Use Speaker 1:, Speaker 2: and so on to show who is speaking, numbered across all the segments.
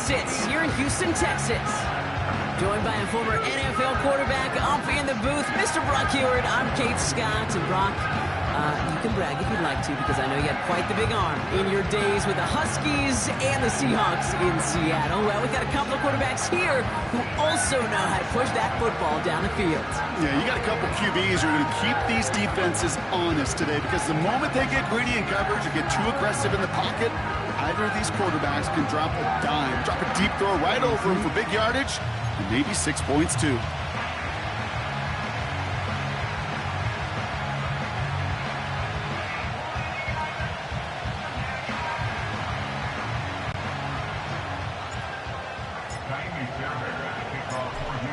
Speaker 1: sits here in Houston, Texas. Joined by a former NFL quarterback up in the booth, Mr. Brock Huard. I'm Kate Scott. And Brock, you can brag if you'd like to, because I know you had quite the big arm in your days with the Huskies and the Seahawks in Seattle. Well, we've got a couple of quarterbacks here who also know how to push that football down the field.
Speaker 2: Yeah, you got a couple QBs who are going to keep these defenses honest today, because the moment they get greedy in coverage or get too aggressive in the pocket, either of these quarterbacks can drop a dime, drop a deep throw right over him for big yardage, and maybe 6 points too.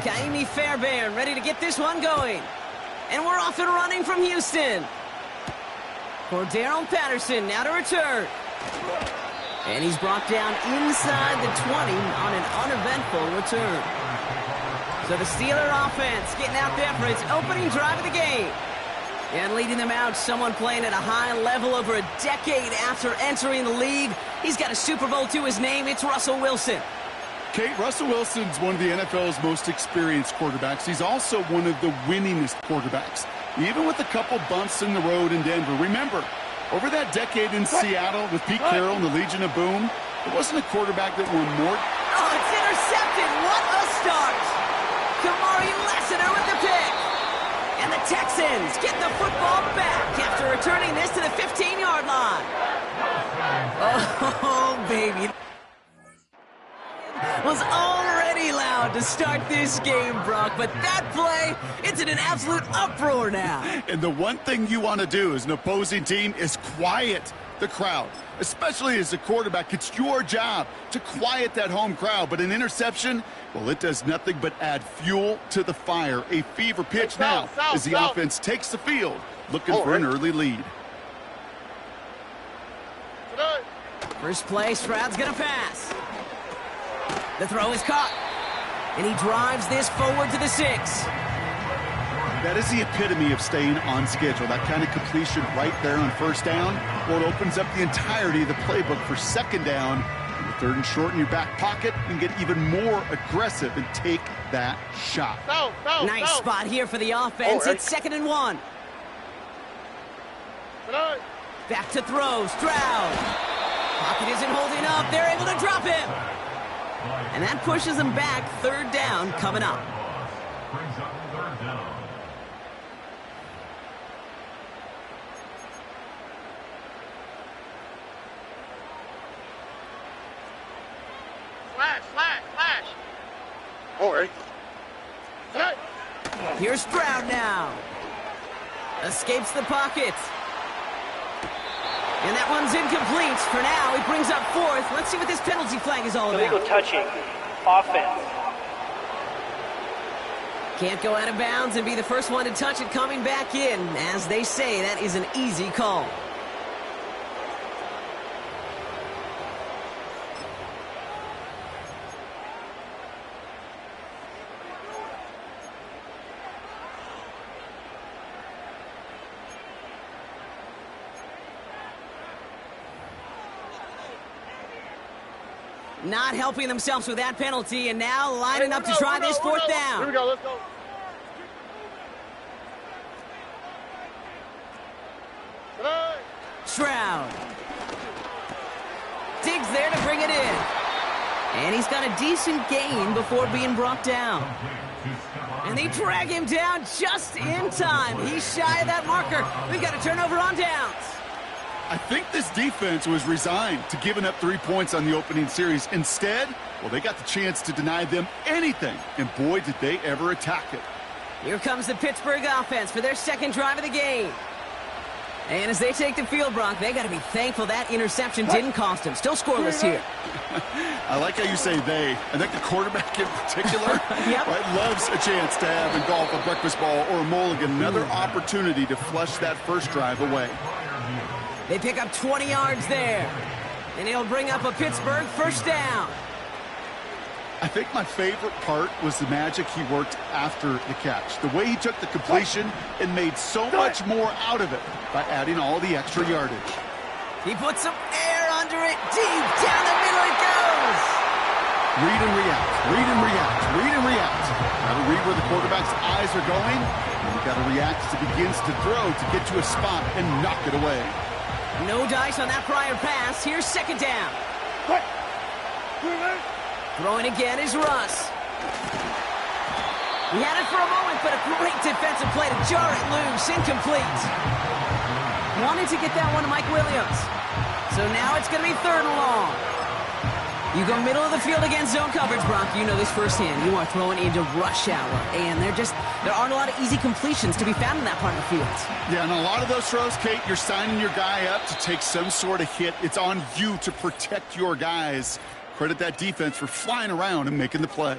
Speaker 1: Kaimi Fairbairn ready to get this one going. And we're off and running from Houston. For Darrell Patterson, now to return. And he's brought down inside the 20 on an uneventful return. So the Steeler offense getting out there for its opening drive of the game. And leading them out, someone playing at a high level over a decade after entering the league. He's got a Super Bowl to his name. It's Russell Wilson.
Speaker 2: Kate, Russell Wilson's one of the NFL's most experienced quarterbacks. He's also one of the winningest quarterbacks, even with a couple bumps in the road in Denver. Remember, over that decade in Seattle with Pete Carroll and the Legion of Boom, there wasn't a quarterback that won more.
Speaker 1: Oh, it's intercepted. What a start. Kamari Lassiter with the pick. And the Texans get the football back after returning this to the 15-yard line. Oh, baby. Was already loud to start this game, Brock, but that play, it's in an absolute uproar now.
Speaker 2: And the one thing you want to do as an opposing team is quiet the crowd, especially as a quarterback. It's your job to quiet that home crowd, but an interception, well, it does nothing but add fuel to the fire. A fever pitch now as the offense takes the field, looking for an early lead.
Speaker 1: First play, Stroud's going to pass. The throw is caught, and he drives this forward to the 6.
Speaker 2: That is the epitome of staying on schedule. That kind of completion right there on first down. Well, it opens up the entirety of the playbook for second down. And the third and short in your back pocket, you can get even more aggressive and take that shot.
Speaker 1: Nice spot here for the offense. It's 2nd and 1. Back to throw, Stroud. Pocket isn't holding up. They're able to drop him. And that pushes them back. 3rd down coming up.
Speaker 3: Brings up 3rd down.
Speaker 4: Flash. All right.
Speaker 1: Here's Stroud now. Escapes the pocket. And that one's incomplete. For now, he brings up 4th. Let's see what this penalty flag is all about.
Speaker 5: Illegal touching. Offense.
Speaker 1: Can't go out of bounds and be the first one to touch it coming back in. As they say, that is an easy call. Not helping themselves with that penalty, and now lining up to try this 4th down.
Speaker 4: Here we go, let's go.
Speaker 1: Stroud digs there to bring it in. And he's got a decent gain before being brought down. And they drag him down just in time. He's shy of that marker. We've got a turnover on downs.
Speaker 2: I think this defense was resigned to giving up 3 points on the opening series. Instead, well, they got the chance to deny them anything, and boy, did they ever attack it.
Speaker 1: Here comes the Pittsburgh offense for their 2nd drive of the game. And as they take the field, Brock, they got to be thankful that interception didn't cost them. Still scoreless here.
Speaker 2: I like how you say they. I think the quarterback in particular right, loves a chance to have in golf a breakfast ball or a mulligan, another opportunity to flush that first drive away.
Speaker 1: They pick up 20 yards there. And he'll bring up a Pittsburgh 1st down.
Speaker 2: I think my favorite part was the magic he worked after the catch. The way he took the completion and made so much more out of it by adding all the extra yardage.
Speaker 1: He puts some air under it. Deep down the middle it goes.
Speaker 2: Read and react, read and react, read and react. Got to read where the quarterback's eyes are going, and you got to react as it begins to throw to get to a spot and knock it away.
Speaker 1: No dice on that prior pass. Here's second down. Throwing again is Russ. He had it for a moment, but a great defensive play to jar it loose. Incomplete. Wanted to get that one to Mike Williams. So now it's going to be third and long. You go middle of the field against zone coverage, Brock. You know this firsthand. You are throwing into rush hour, and there aren't a lot of easy completions to be found in that part of the field.
Speaker 2: Yeah, and a lot of those throws, Kate, you're signing your guy up to take some sort of hit. It's on you to protect your guys. Credit that defense for flying around and making the play.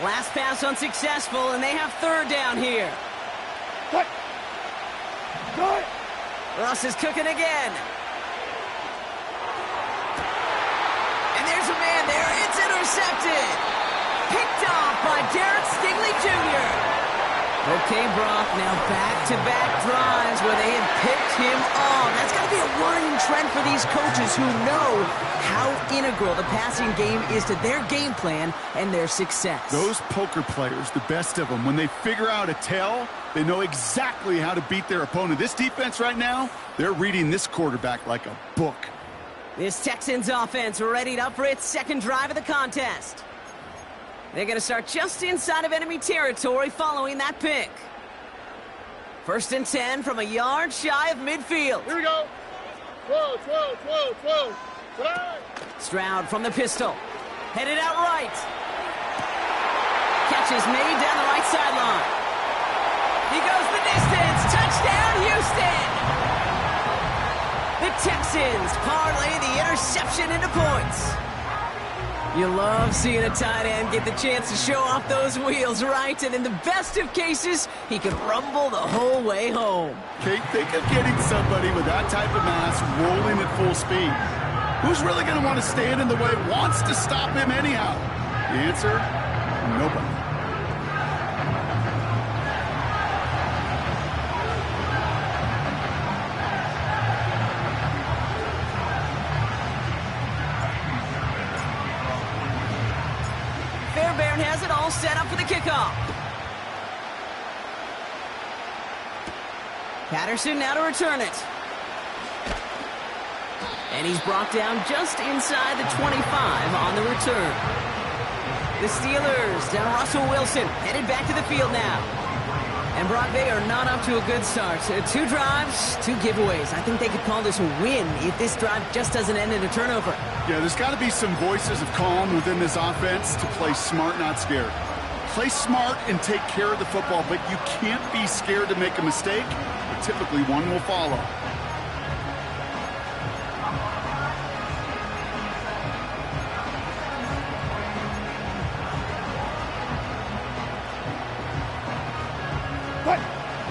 Speaker 1: Last pass unsuccessful, and they have third down here. Russ is cooking again. And there's a man there. It's intercepted. Picked off by Derek Stingley Jr. Okay, Brock, now back-to-back drives where they had picked him off. That's got to be a worrying trend for these coaches who know how integral the passing game is to their game plan and their success.
Speaker 2: Those poker players, the best of them, when they figure out a tell, they know exactly how to beat their opponent. This defense right now, they're reading this quarterback like a book.
Speaker 1: This Texans offense readied up for its second drive of the contest. They're going to start just inside of enemy territory following that pick. First and 10 from a yard shy of midfield.
Speaker 4: Here we go. Whoa.
Speaker 1: Stroud from the pistol. Headed out right. Catch is made down the right sideline. He goes the distance. Touchdown, Houston. The Texans parlay the interception into points. You love seeing a tight end get the chance to show off those wheels, right? And in the best of cases, he could rumble the whole way home.
Speaker 2: Kate, think of getting somebody with that type of mass rolling at full speed. Who's really going to want to stand in the way, wants to stop him anyhow? The answer, nobody.
Speaker 1: Fairbairn has it all set up for the kickoff. Patterson now to return it. And he's brought down just inside the 25 on the return. The Steelers down Russell Wilson, headed back to the field now. And Brock, they are not up to a good start. 2 drives, 2 giveaways. I think they could call this a win if this drive just doesn't end in a turnover.
Speaker 2: Yeah, there's got to be some voices of calm within this offense to play smart, not scared. Play smart and take care of the football, but you can't be scared to make a mistake, but typically one will follow.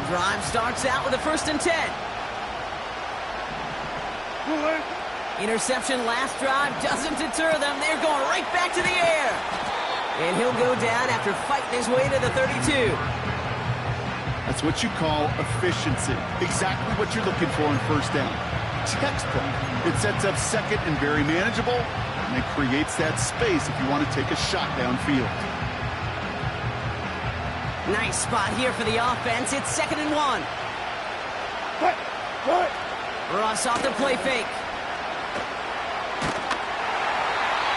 Speaker 1: Drive starts out with a first and 10. Interception last drive doesn't deter them. They're going right back to the air. And he'll go down after fighting his way to the 32.
Speaker 2: That's what you call efficiency. Exactly what you're looking for in first down. Textbook. It sets up second and very manageable, and it creates that space if you want to take a shot downfield.
Speaker 1: Nice spot here for the offense. It's 2nd and 1. Russ off the play fake.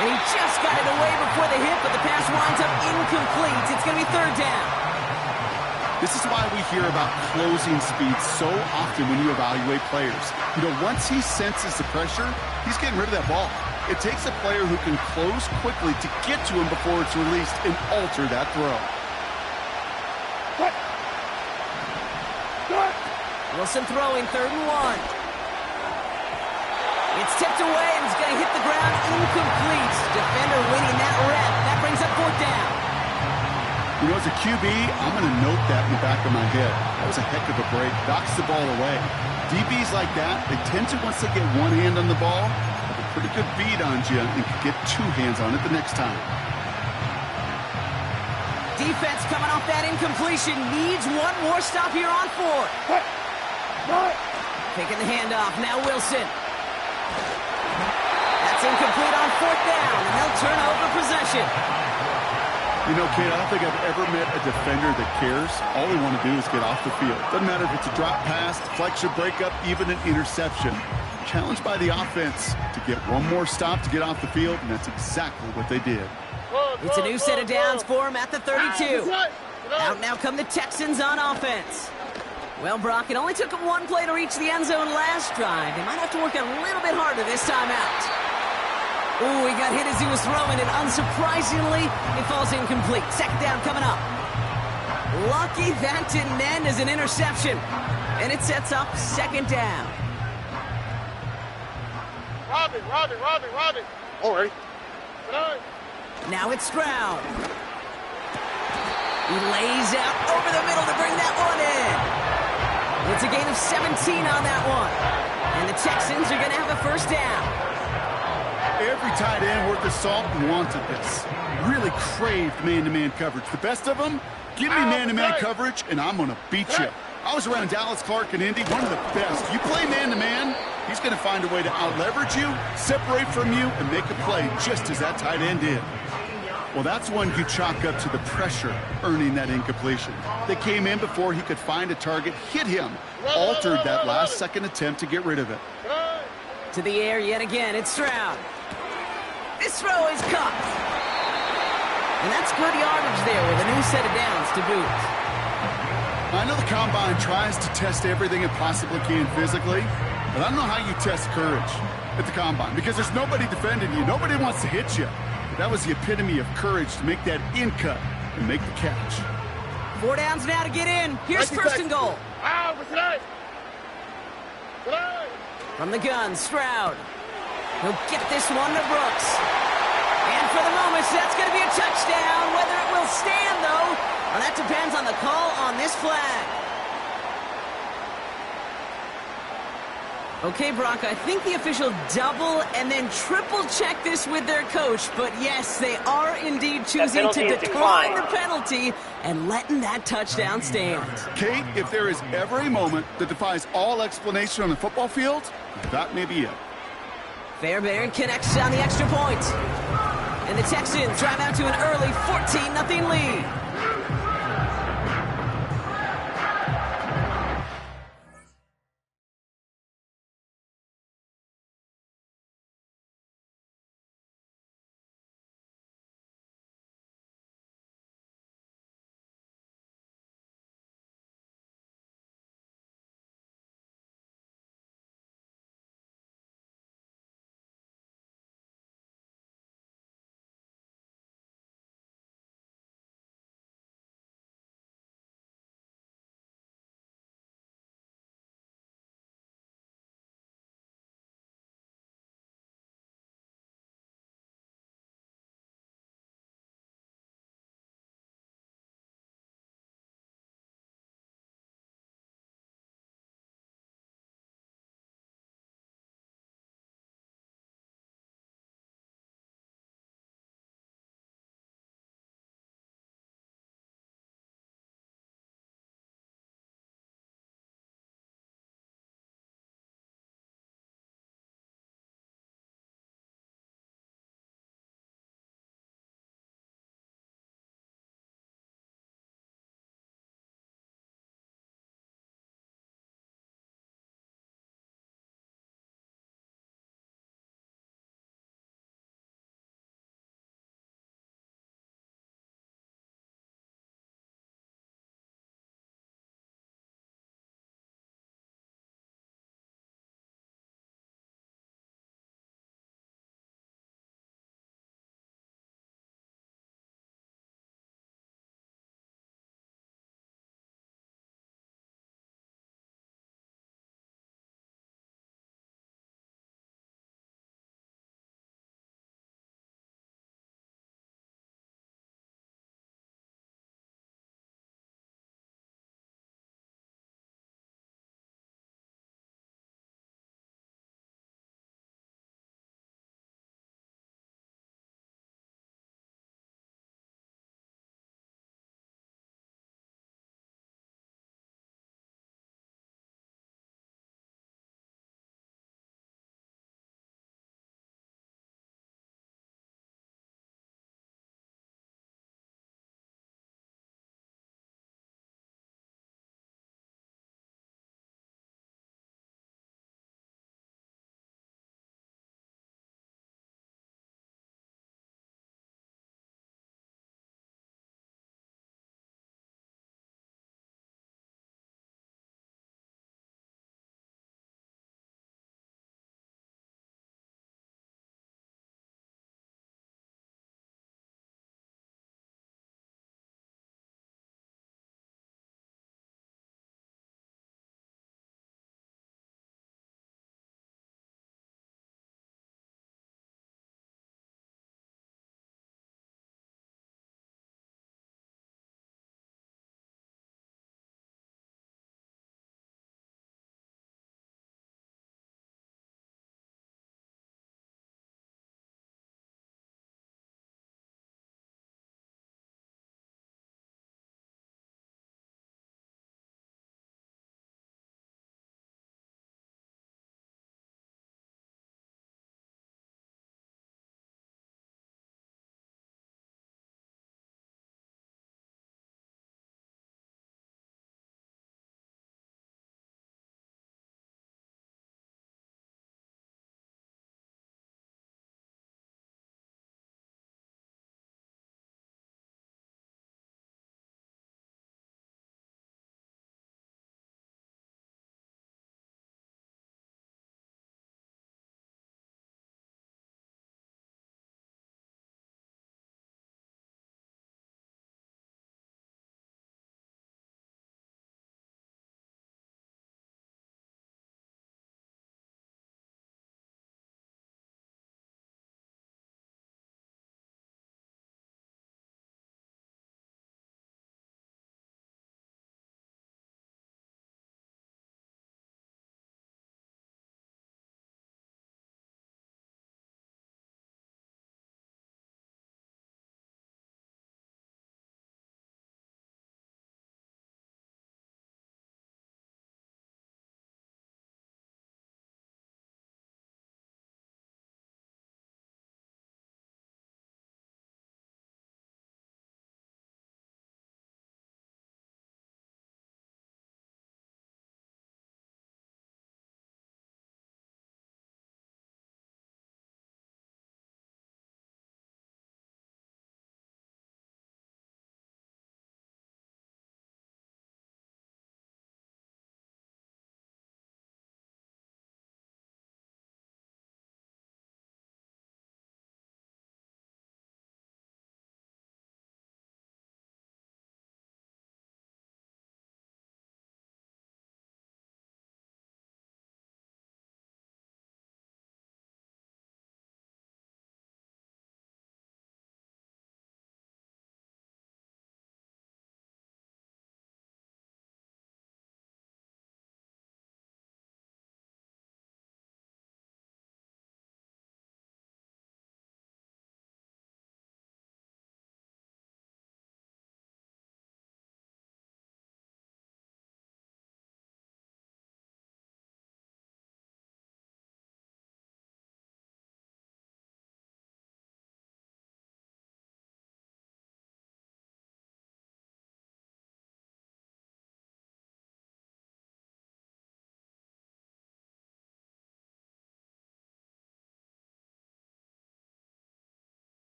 Speaker 1: And he just got it away before the hit, but the pass winds up incomplete. It's going to be 3rd down.
Speaker 2: This is why we hear about closing speed so often when you evaluate players. You know, once he senses the pressure, he's getting rid of that ball. It takes a player who can close quickly to get to him before it's released and alter that throw.
Speaker 1: Wilson throwing 3rd and 1. It's tipped away and it's going to hit the ground incomplete. Defender winning that rep. That brings up 4th down.
Speaker 2: You know, as a QB, I'm going to note that in the back of my head. That was a heck of a break. Knocks the ball away. DBs like that, they tend to, once they get one hand on the ball, have a pretty good beat on you and can get two hands on it the next time.
Speaker 1: Defense coming off that incompletion needs one more stop here on 4. Taking the handoff, now Wilson. That's incomplete on 4th down, and they'll turn over possession.
Speaker 2: You know, Kate, I don't think I've ever met a defender that cares. All they want to do is get off the field. Doesn't matter if it's a drop pass, deflection, breakup, even an interception. Challenged by the offense to get one more stop to get off the field, and that's exactly what they did.
Speaker 1: It's a new set of downs for him at the 32. Out now come the Texans on offense. Well, Brock, it only took them one play to reach the end zone last drive. They might have to work a little bit harder this time out. Ooh, he got hit as he was throwing, and unsurprisingly, it falls incomplete. 2nd down coming up. Lucky that didn't end as an interception, and it sets up 2nd down.
Speaker 4: Robbie. All right.
Speaker 1: Now it's Stroud. He lays out over the middle to bring that one in. It's a gain of 17 on that one, and the Texans are going to have a 1st down.
Speaker 2: Every tight end worth his salt wanted this. Really craved man-to-man coverage. The best of them, give me man-to-man coverage, and I'm going to beat you. I was around Dallas Clark and Indy, one of the best. You play man-to-man, he's going to find a way to out-leverage you, separate from you, and make a play just as that tight end did. Well, that's one you chalk up to the pressure earning that incompletion. They came in before he could find a target, hit him, altered that last-second attempt to get rid of it.
Speaker 1: To the air yet again, it's Stroud. This throw is caught. And that's good yardage there with a new set of downs to boot.
Speaker 2: I know the Combine tries to test everything it possibly can physically, but I don't know how you test courage at the Combine because there's nobody defending you. Nobody wants to hit you. But that was the epitome of courage to make that in cut and make the catch.
Speaker 1: 4 downs now to get in. Here's 1st and goal. From the gun, Stroud. He'll get this one to Brooks. And for the moment, that's going to be a touchdown. Whether it will stand, though, well, that depends on the call on this flag. Okay, Brock, I think the official double and then triple check this with their coach. But yes, they are indeed choosing to decline the penalty and letting that touchdown stand.
Speaker 2: Kate, if there is ever a moment that defies all explanation on the football field, that may be it.
Speaker 1: Fairbairn connects on the extra point. And the Texans drive out to an early 14-0 lead.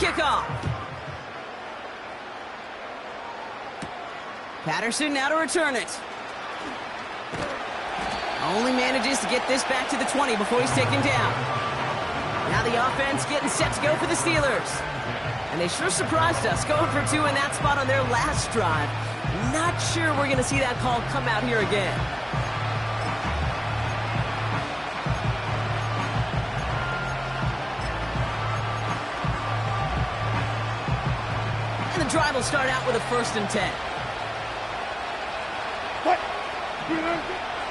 Speaker 1: kickoff. Patterson now to return it. Only manages to get this back to the 20 before he's taken down. Now the offense getting set to go for the Steelers. And they sure surprised us, going for 2 in that spot on their last drive. Not sure we're going to see that call come out here again. And the drive will start out with a 1st and 10.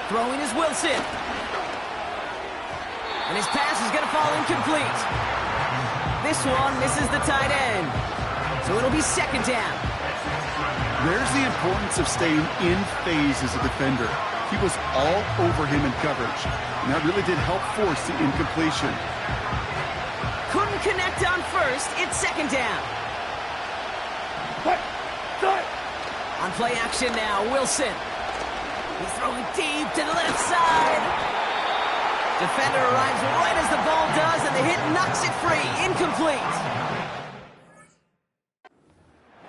Speaker 1: Throwing is Wilson. And his pass is going to fall incomplete. This one misses the tight end. So it'll be 2nd down.
Speaker 2: There's the importance of staying in phase as a defender. He was all over him in coverage, and that really did help force the incompletion.
Speaker 1: Couldn't connect on 1st. It's 2nd down. On play action now, Wilson. He's throwing deep to the left side. Defender arrives right as the ball does, and the hit knocks it free. Incomplete.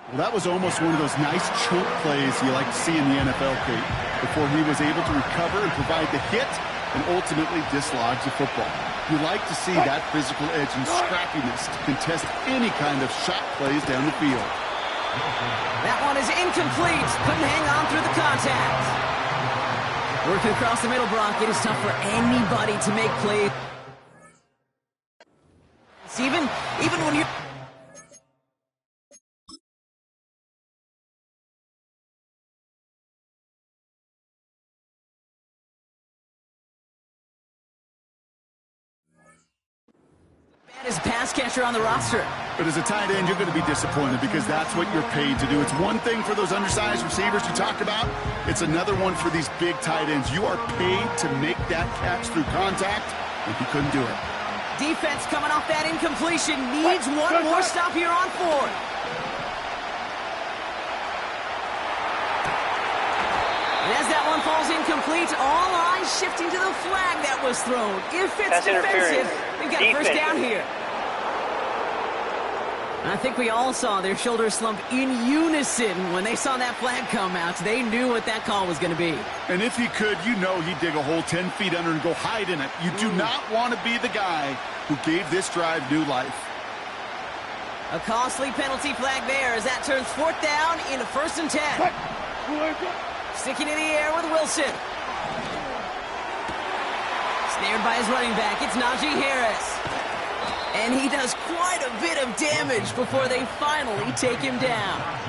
Speaker 2: Well, that was almost one of those nice choke plays you like to see in the NFL, Kate, before he was able to recover and provide the hit and ultimately dislodge the football. You like to see that physical edge and scrappiness to contest any kind of shot plays down the field.
Speaker 1: That one is incomplete. Couldn't hang on through the contact. Working across the middle, Brock. It is tough for anybody to make plays. Even when you... As a pass catcher on the roster.
Speaker 2: But as a tight end, you're going to be disappointed because that's what you're paid to do. It's one thing for those undersized receivers you talked about. It's another one for these big tight ends. You are paid to make that catch through contact, and he couldn't do it.
Speaker 1: Defense coming off that incompletion needs one more stop here on 4th. And as that one falls incomplete, all eyes shifting to the flag that was thrown. If it's defensive, we've got a 1st down here. And I think we all saw their shoulders slump in unison when they saw that flag come out. They knew what that call was going to be.
Speaker 2: And if he could, you know he'd dig a hole 10 feet under and go hide in it. You do not want to be the guy who gave this drive new life.
Speaker 1: A costly penalty flag there as that turns 4th down into 1st and 10. Sticking in the air with Wilson. Snared by his running back, it's Najee Harris. And he does quite a bit of damage before they finally take him down.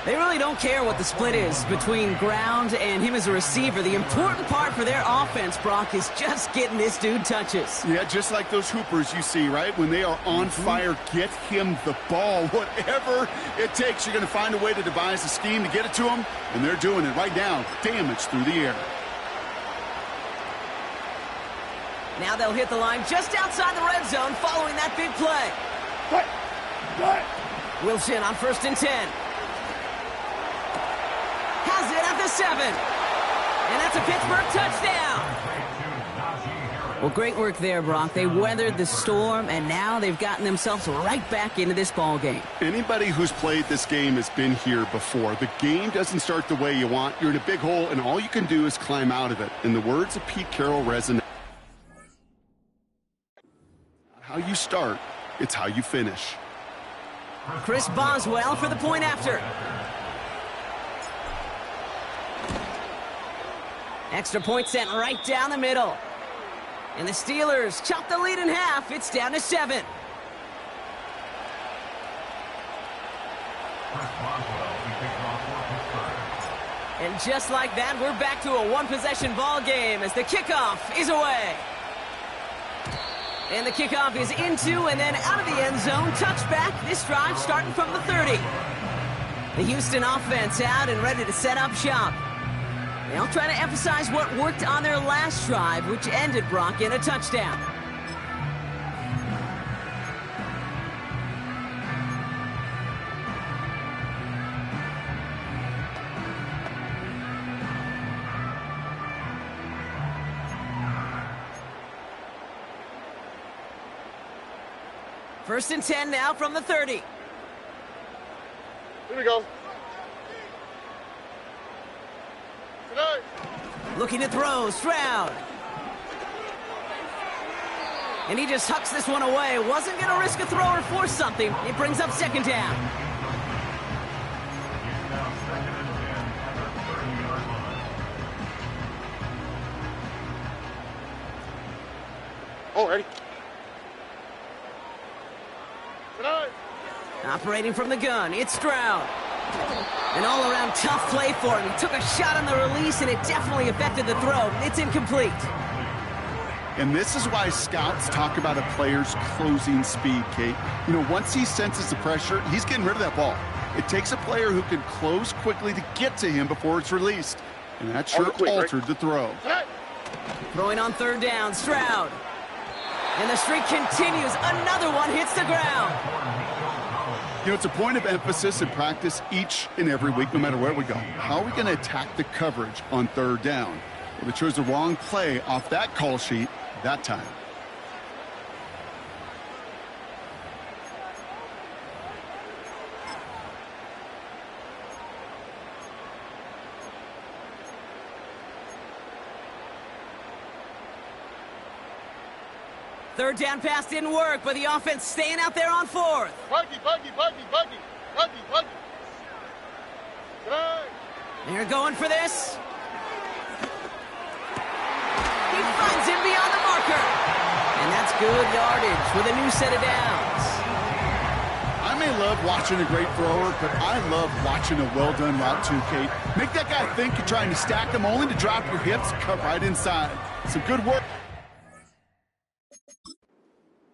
Speaker 1: They really don't care what the split is between ground and him as a receiver. The important part for their offense, Brock, is just getting this dude touches.
Speaker 2: Yeah, just like those hoopers you see, right? When they are on fire, get him the ball. Whatever it takes, you're going to find a way to devise a scheme to get it to him, and they're doing it right now. Damage through the air.
Speaker 1: Now they'll hit the line just outside the red zone following that big play. Wilson on 1st and 10. Has it at the 7. And that's a Pittsburgh touchdown. Well, great work there, Brock. They weathered the storm, and now they've gotten themselves right back into this ball game.
Speaker 2: Anybody who's played this game has been here before. The game doesn't start the way you want. You're in a big hole, and all you can do is climb out of it. In the words of Pete Carroll resonate. How you start, it's how you finish.
Speaker 1: Chris Boswell for the point after. Extra point sent right down the middle. And the Steelers chop the lead in half. It's down to 7. And just like that, we're back to a one-possession ball game as the kickoff is away. And the kickoff is into and then out of the end zone. Touchback. This drive starting from the 30. The Houston offense out and ready to set up shop. They'll try to emphasize what worked on their last drive, which ended, Brock, in a touchdown. First and 10 now from the 30.
Speaker 4: Here we go. Tonight.
Speaker 1: Looking to throw, Stroud. And he just hucks this one away. Wasn't going to risk a throw or force something. It brings up second down.
Speaker 3: Now second and 10 at the 30-yard line.
Speaker 4: Oh, ready. Tonight.
Speaker 1: Operating from the gun, it's Stroud. An all-around tough play for him. He took a shot on the release, and it definitely affected the throw. It's incomplete.
Speaker 2: And this is why scouts talk about a player's closing speed, Kate. You know, once he senses the pressure, he's getting rid of that ball. It takes a player who can close quickly to get to him before it's released. And that sure altered the throw.
Speaker 4: Tonight.
Speaker 1: Throwing on third down, Stroud. And the streak continues. Another one hits the ground.
Speaker 2: You know, it's a point of emphasis in practice each and every week, no matter where we go. How are we going to attack the coverage on third down? Well, they chose the wrong play off that call sheet that time.
Speaker 1: Third down pass didn't work, but the offense staying out there on fourth.
Speaker 4: Buggy. Tonight.
Speaker 1: They're going for this. He finds him beyond the marker. And that's good yardage with a new set of downs.
Speaker 2: I may love watching a great thrower, but I love watching a well-done route too, Kate. Make that guy think you're trying to stack him only to drop your hips, cut right inside. Some good work.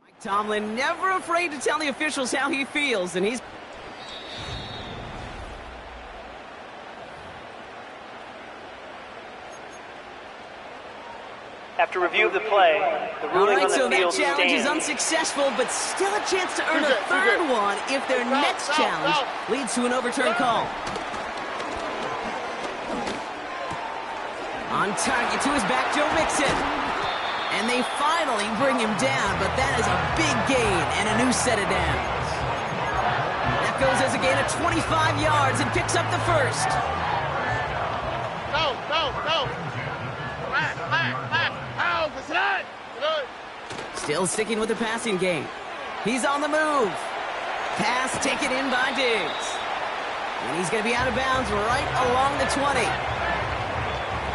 Speaker 1: Mike Tomlin never afraid to tell the officials how he feels, and he's...
Speaker 5: After review of the play, the ruling on the
Speaker 1: so
Speaker 5: field
Speaker 1: that challenge is
Speaker 5: stands.
Speaker 1: unsuccessful, but still a chance to earn a third one if their next challenge leads to an overturned call. On target to his back, Joe Mixon. And they finally bring him down, but that is a big gain and a new set of downs. That goes as a gain of 25 yards and picks up the first.
Speaker 4: No. Tonight.
Speaker 1: Still sticking with the passing game. He's on the move. Pass taken in by Diggs. And he's going to be out of bounds right along the 20.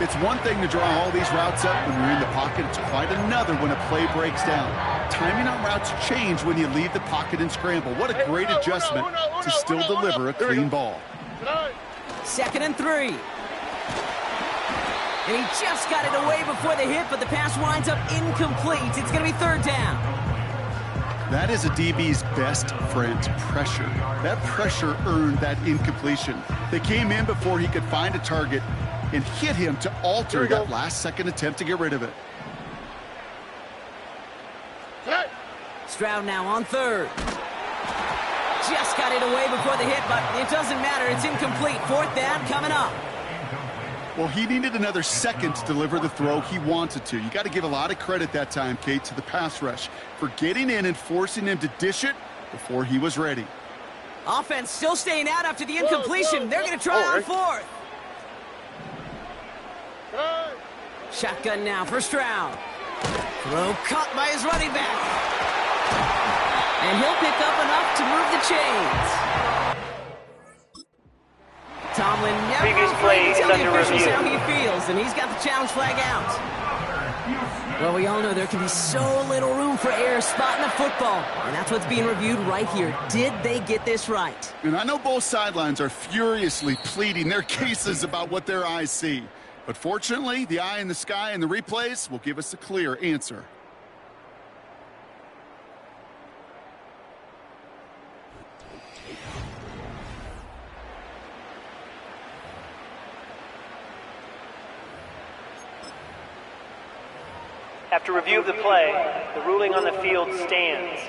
Speaker 2: It's one thing to draw all these routes up when you're in the pocket. It's quite another when a play breaks down. Timing on routes change when you leave the pocket and scramble. What a great adjustment to still deliver a clean ball.
Speaker 1: Second and 3. And he just got it away before the hit, but the pass winds up incomplete. It's going to be third down.
Speaker 2: That is a DB's best friend, pressure. That pressure earned that incompletion. They came in before he could find a target and hit him to alter that last-second attempt to get rid of it.
Speaker 1: Stroud now on third. Just got it away before the hit, but it doesn't matter. It's incomplete. Fourth down coming up.
Speaker 2: Well, he needed another second to deliver the throw he wanted to. You got to give a lot of credit that time, Kate, to the pass rush for getting in and forcing him to dish it before he was ready.
Speaker 1: Offense still staying out after the incompletion. They're going to try on fourth. Shotgun now for Stroud. Throw caught by his running back. And he'll pick up enough to move the chains. Tomlin never
Speaker 5: Previous play is
Speaker 1: tells the
Speaker 5: under
Speaker 1: officials
Speaker 5: review.
Speaker 1: how he feels, and he's got the challenge flag out. Well, we all know there can be so little room for error spotting a football, and that's what's being reviewed right here. Did they get this right?
Speaker 2: And I know both sidelines are furiously pleading their cases about what their eyes see. But fortunately, the eye in the sky and the replays will give us a clear answer.
Speaker 5: After review of the play, the ruling on the field stands.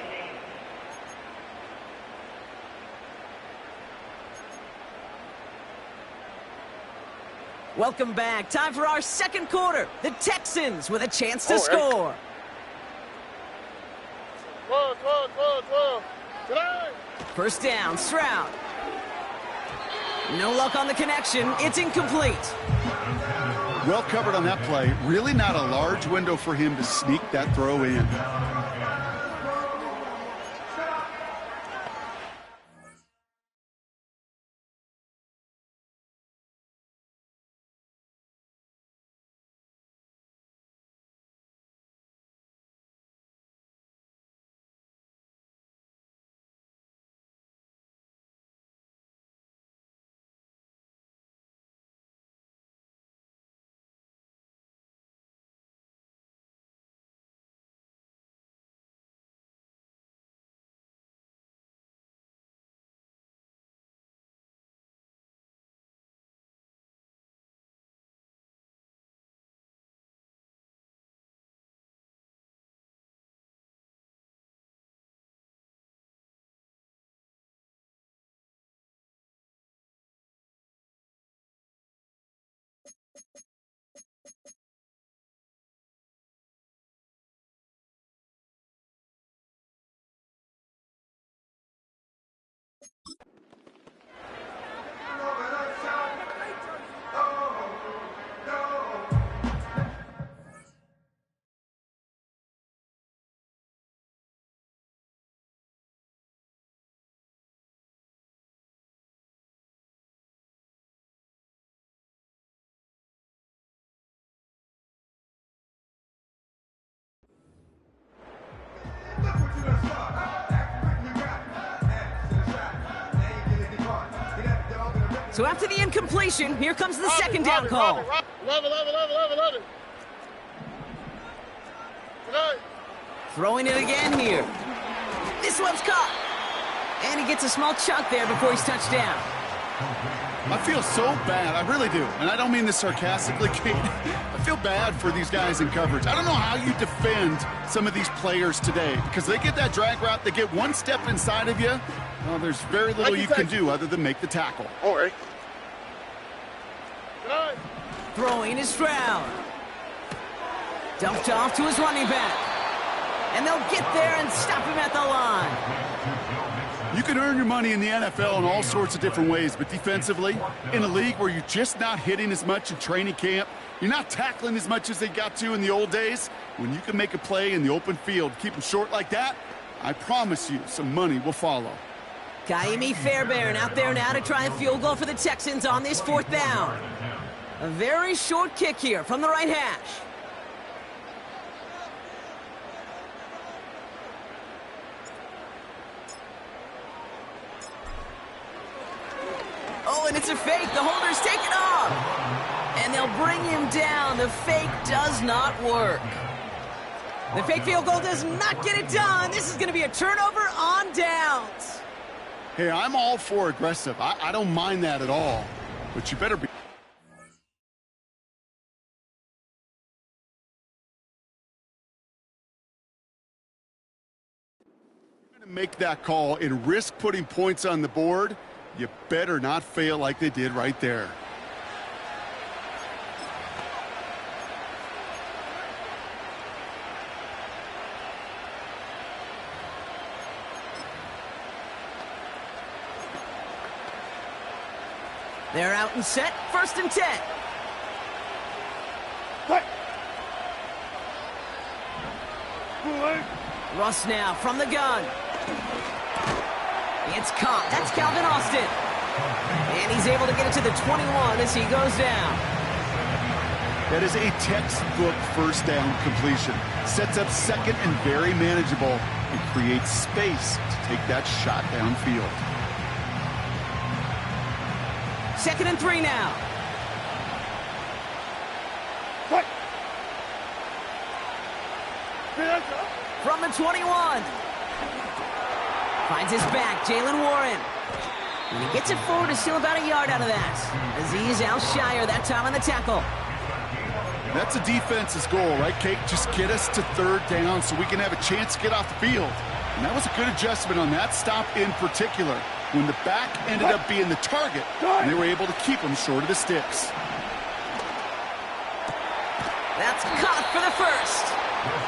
Speaker 1: Welcome back. Time for our second quarter. The Texans with a chance to score.
Speaker 4: 1, 12. Tonight.
Speaker 1: First down, Stroud. No luck on the connection. It's incomplete.
Speaker 2: Well covered on that play. Really not a large window for him to sneak that throw in.
Speaker 1: So after the incompletion, here comes the second down call.
Speaker 4: Love it. Tonight.
Speaker 1: Throwing it again here. This one's caught. And he gets a small chunk there before he's touched down.
Speaker 2: I feel so bad. I really do. And I don't mean this sarcastically, Kate. I feel bad for these guys in coverage. I don't know how you defend some of these players today because they get that drag route, they get one step inside of you. Well, there's very little you can do other than make the tackle.
Speaker 4: All right. Tonight.
Speaker 1: Throwing is Stroud. Dumped off to his running back. And they'll get there and stop him at the line.
Speaker 2: You can earn your money in the NFL in all sorts of different ways, but defensively, in a league where you're just not hitting as much in training camp, you're not tackling as much as they got to in the old days, when you can make a play in the open field, keep them short like that, I promise you some money will follow.
Speaker 1: Ka'imi Fairbairn out there now to try a field goal for the Texans on this fourth down. A very short kick here from the right hash. Oh, and it's a fake. The holder's taken off. And they'll bring him down. The fake does not work. The fake field goal does not get it done. This is going to be a turnover on downs.
Speaker 2: Hey, I'm all for aggressive. I don't mind that at all. But you better be... to make that call and risk putting points on the board, you better not fail like they did right there.
Speaker 1: They're out and set, 1st and 10. Russ now from the gun. It's caught. That's Calvin Austin. And he's able to get it to the 21 as he goes down.
Speaker 2: That is a textbook first down completion. Sets up second and very manageable and creates space to take that shot downfield.
Speaker 1: 2nd and 3 now. From the 21. Finds his back, Jalen Warren. And he gets it forward, is still about a yard out of that. Azeez Al-Shire that time on the tackle.
Speaker 2: That's a defense's goal, right, Kate? Just get us to 3rd down so we can have a chance to get off the field. And that was a good adjustment on that stop in particular, when the back ended up being the target, and they were able to keep him short of the sticks.
Speaker 1: That's caught for the first.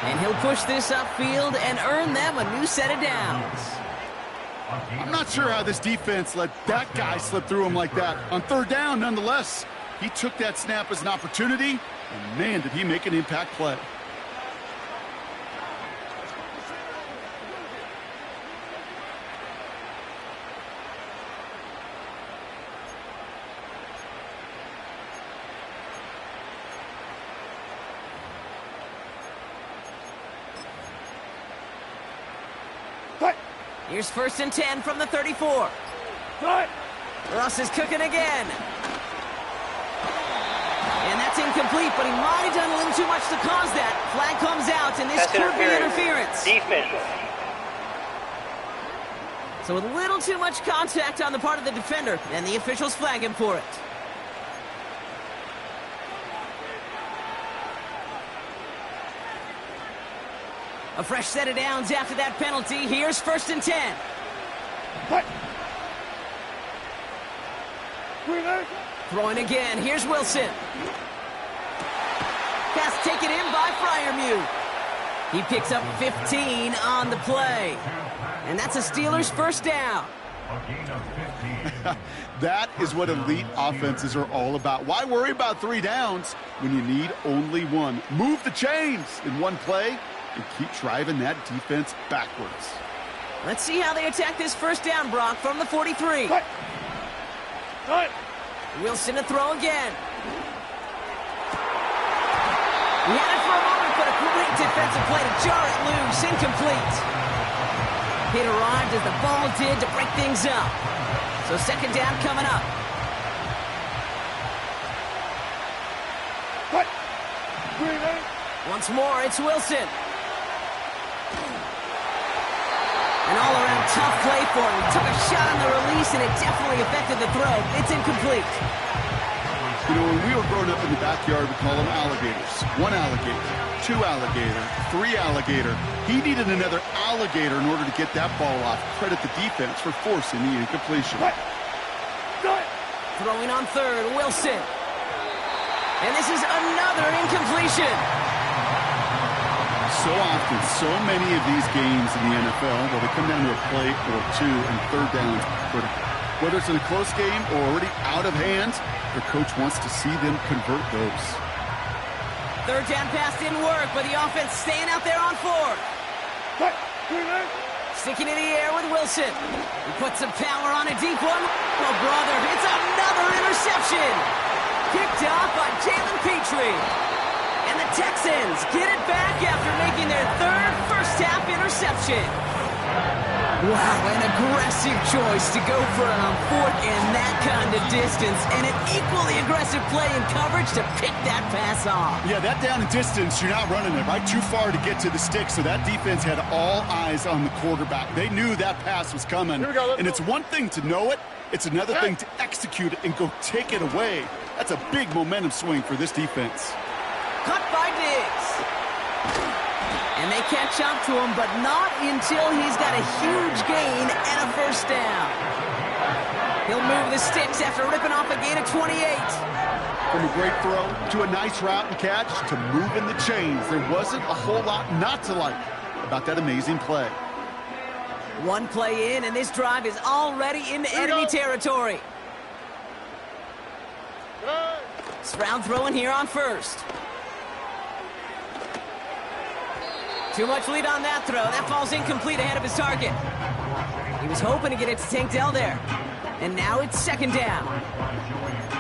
Speaker 1: And he'll push this upfield and earn them a new set of downs.
Speaker 2: I'm not sure how this defense let that guy slip through him like that. On third down, nonetheless, he took that snap as an opportunity, and man, did he make an impact play.
Speaker 1: Here's 1st and 10 from the 34. Russ is cooking again. And that's incomplete, but he might have done a little too much to cause that. Flag comes out, and this could be interference.
Speaker 5: Defense.
Speaker 1: So a little too much contact on the part of the defender, and the officials flag him for it. A fresh set of downs after that penalty. Here's 1st and 10. Throwing again. Here's Wilson. Pass taken in by Freiermuth. He picks up 15 on the play. And that's a Steelers first down.
Speaker 2: That is what elite offenses are all about. Why worry about 3 downs when you need only 1? Move the chains in one play and keep driving that defense backwards.
Speaker 1: Let's see how they attack this first down, Brock, from the 43. Wilson to throw again. He had it for a moment, but a great defensive play to jar it loose. Incomplete. Hit arrived as the ball did to break things up. So 2nd down coming up. Once more, it's Wilson. An all-around tough play for him. He took a shot on the release, and it definitely affected the throw. It's incomplete.
Speaker 2: You know, when we were growing up in the backyard, we call them alligators. 1 alligator, 2 alligator, 3 alligator. He needed another alligator in order to get that ball off. Credit the defense for forcing the incompletion.
Speaker 1: Throwing on 3rd, Wilson. And this is another incompletion.
Speaker 2: So often, so many of these games in the NFL, well, they come down to a play or 2, and 3rd down is critical. Whether it's in a close game or already out of hand, the coach wants to see them convert those.
Speaker 1: 3rd down pass didn't work, but the offense staying out there on 4th. Sticking in the air with Wilson. He puts some power on a deep one. Oh, brother, it's another interception. Picked off by Jalen Petrie. And the Texans get it back after making their 3rd first-half interception. Wow, an aggressive choice to go for it on 4th and that kind of distance. And an equally aggressive play in coverage to pick that pass off.
Speaker 2: Yeah, that down and distance, you're not running it right too far to get to the stick, so that defense had all eyes on the quarterback. They knew that pass was coming. And it's one thing to know it, it's another thing to execute it and go take it away. That's a big momentum swing for this defense.
Speaker 1: Cut by Diggs. And they catch up to him, but not until he's got a huge gain and a first down. He'll move the sticks after ripping off a gain of 28.
Speaker 2: From a great throw to a nice route and catch to moving the chains, there wasn't a whole lot not to like about that amazing play.
Speaker 1: One play in, and this drive is already into enemy territory. Stroud throwing here on 1st. Too much lead on that throw. That ball's incomplete ahead of his target. He was hoping to get it to Tank Dell there. And now it's 2nd down.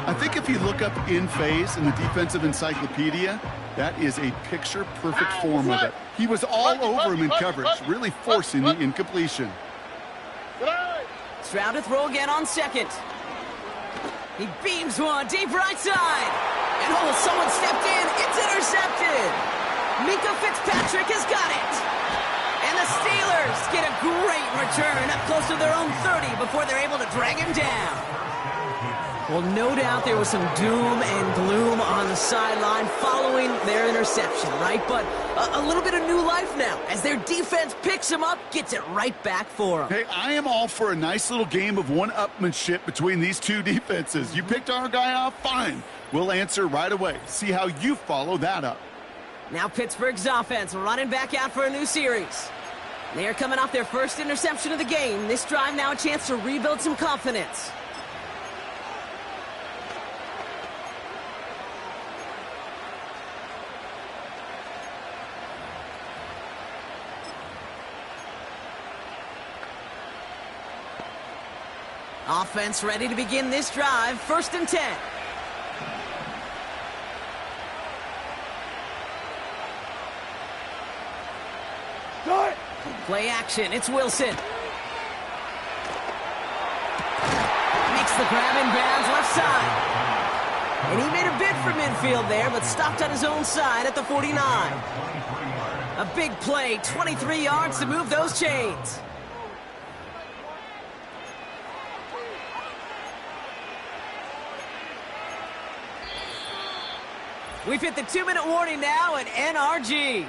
Speaker 2: I think if you look up in phase in the defensive encyclopedia, that is a picture-perfect form of it. He was all over him in coverage, really forcing the incompletion.
Speaker 1: Stroud to throw again on 2nd. He beams one deep right side. And oh, someone stepped in. It's intercepted. Minkah Fitzpatrick has got it. And the Steelers get a great return up close to their own 30 before they're able to drag him down. Well, no doubt there was some doom and gloom on the sideline following their interception, right? But a little bit of new life now as their defense picks him up, gets it right back for them.
Speaker 2: Hey, I am all for a nice little game of one-upmanship between these two defenses. You picked our guy off, fine. We'll answer right away. See how you follow that up.
Speaker 1: Now Pittsburgh's offense running back out for a new series. They are coming off their first interception of the game. This drive now a chance to rebuild some confidence. Offense ready to begin this drive. 1st and 10. Play action. It's Wilson. Makes the grab in bounds left side. And he made a bid for midfield there, but stopped on his own side at the 49. A big play. 23 yards to move those chains. We've hit the 2-minute warning now at NRG.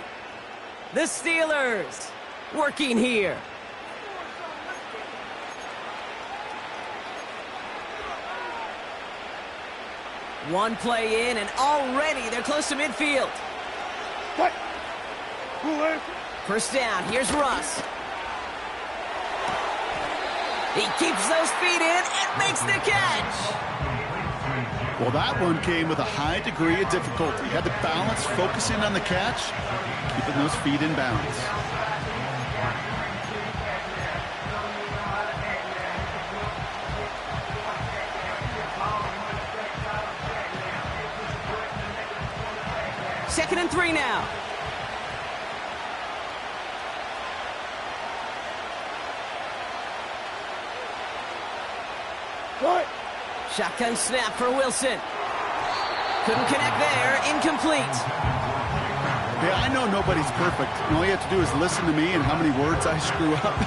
Speaker 1: The Steelers working here. One play in, and already they're close to midfield.
Speaker 4: What?
Speaker 1: 1st down, here's Russ. He keeps those feet in and makes the catch.
Speaker 2: Well, that one came with a high degree of difficulty. Had to balance focusing on the catch, keeping those feet in bounds.
Speaker 1: Second and 3 now.
Speaker 4: What?
Speaker 1: Shotgun snap for Wilson. Couldn't connect there. Incomplete.
Speaker 2: Yeah, I know nobody's perfect. And all you have to do is listen to me and how many words I screw up.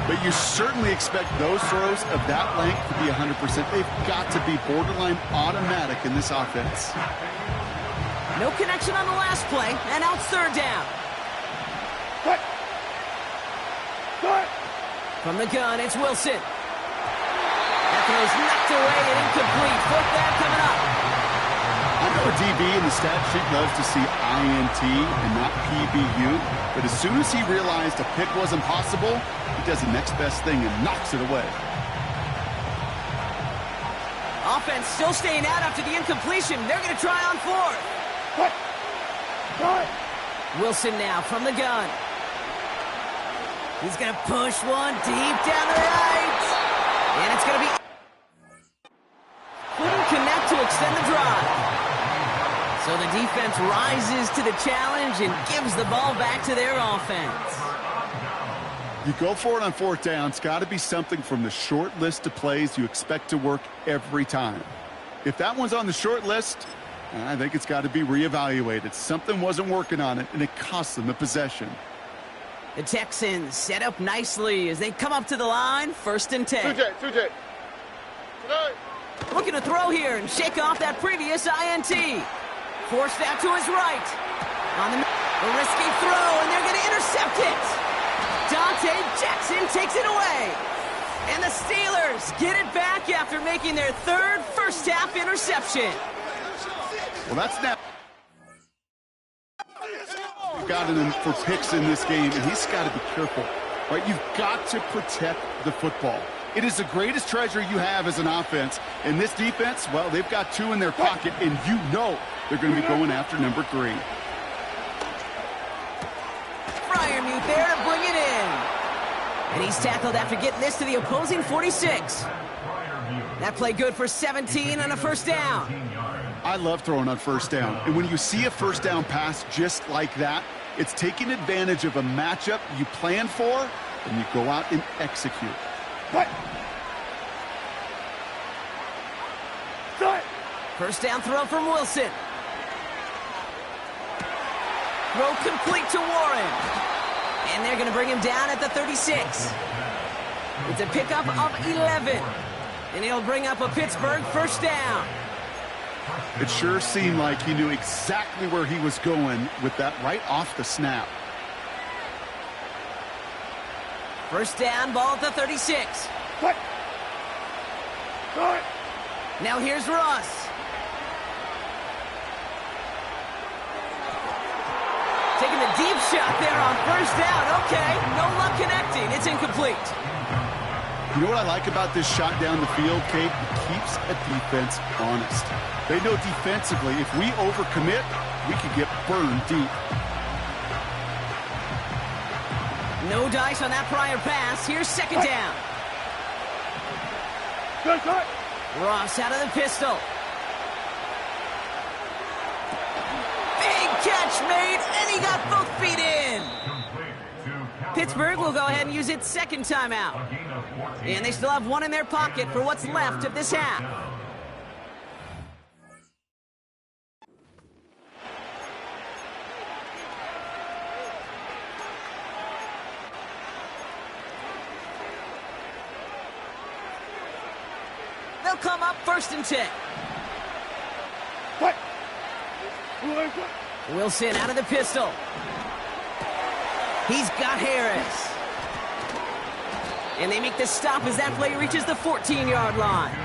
Speaker 2: But you certainly expect those throws of that length to be 100%. They've got to be borderline automatic in this offense.
Speaker 1: No connection on the last play, and now it's 3rd down.
Speaker 4: What? What?
Speaker 1: From the gun, it's Wilson. That throw's knocked away and incomplete. 4th down coming up.
Speaker 2: I know a DB in the stat sheet loves to see INT and not PBU, but as soon as he realized a pick wasn't possible, he does the next best thing and knocks it away.
Speaker 1: Offense still staying out after the incompletion. They're going to try on 4th.
Speaker 4: What? What?
Speaker 1: Wilson now from the gun. He's going to push one deep down the right. And it's going to be... Couldn't connect to extend the drive. So the defense rises to the challenge and gives the ball back to their offense.
Speaker 2: You go for it on 4th down. It's got to be something from the short list of plays you expect to work every time. If that one's on the short list, I think it's got to be reevaluated. Something wasn't working on it, and it cost them the possession.
Speaker 1: The Texans set up nicely as they come up to the line. 1st and 10.
Speaker 4: 2J. Tonight.
Speaker 1: Looking to throw here and shake off that previous INT. Forced out to his right. On the risky throw, and they're going to intercept it. Dante Jackson takes it away. And the Steelers get it back after making their 3rd first-half interception.
Speaker 2: Well, that's now. You've got him for picks in this game, and he's got to be careful. Right? You've got to protect the football. It is the greatest treasure you have as an offense. And this defense, well, they've got 2 in their pocket, and you know they're going to be going after number 3.
Speaker 1: Freiermuth there to bring it in. And he's tackled after getting this to the opposing 46. That play good for 17 on a 1st down.
Speaker 2: I love throwing on 1st down. And when you see a 1st down pass just like that, it's taking advantage of a matchup you plan for, and you go out and execute.
Speaker 4: What?
Speaker 1: 1st down throw from Wilson. Throw complete to Warren. And they're going to bring him down at the 36. It's a pickup of 11. And he'll bring up a Pittsburgh 1st down.
Speaker 2: It sure seemed like he knew exactly where he was going with that right off the snap.
Speaker 1: 1st down, ball at the 36.
Speaker 4: What? What?
Speaker 1: Now here's Russ. Taking the deep shot there on first down. Okay, no luck connecting. It's incomplete.
Speaker 2: You know what I like about this shot down the field, Kate? It keeps a defense honest. They know defensively, if we overcommit, we could get burned deep.
Speaker 1: No dice on that prior pass. Here's second down.
Speaker 4: Good, good.
Speaker 1: Ross out of the pistol. Big catch made, and he got both feet in. Pittsburgh will go ahead and use its second timeout. And they still have one in their pocket for what's left of this half. They'll come up 1st and 10.
Speaker 4: What?
Speaker 1: Wilson out of the pistol. He's got Harris. And they make the stop as that play reaches the 14-yard line.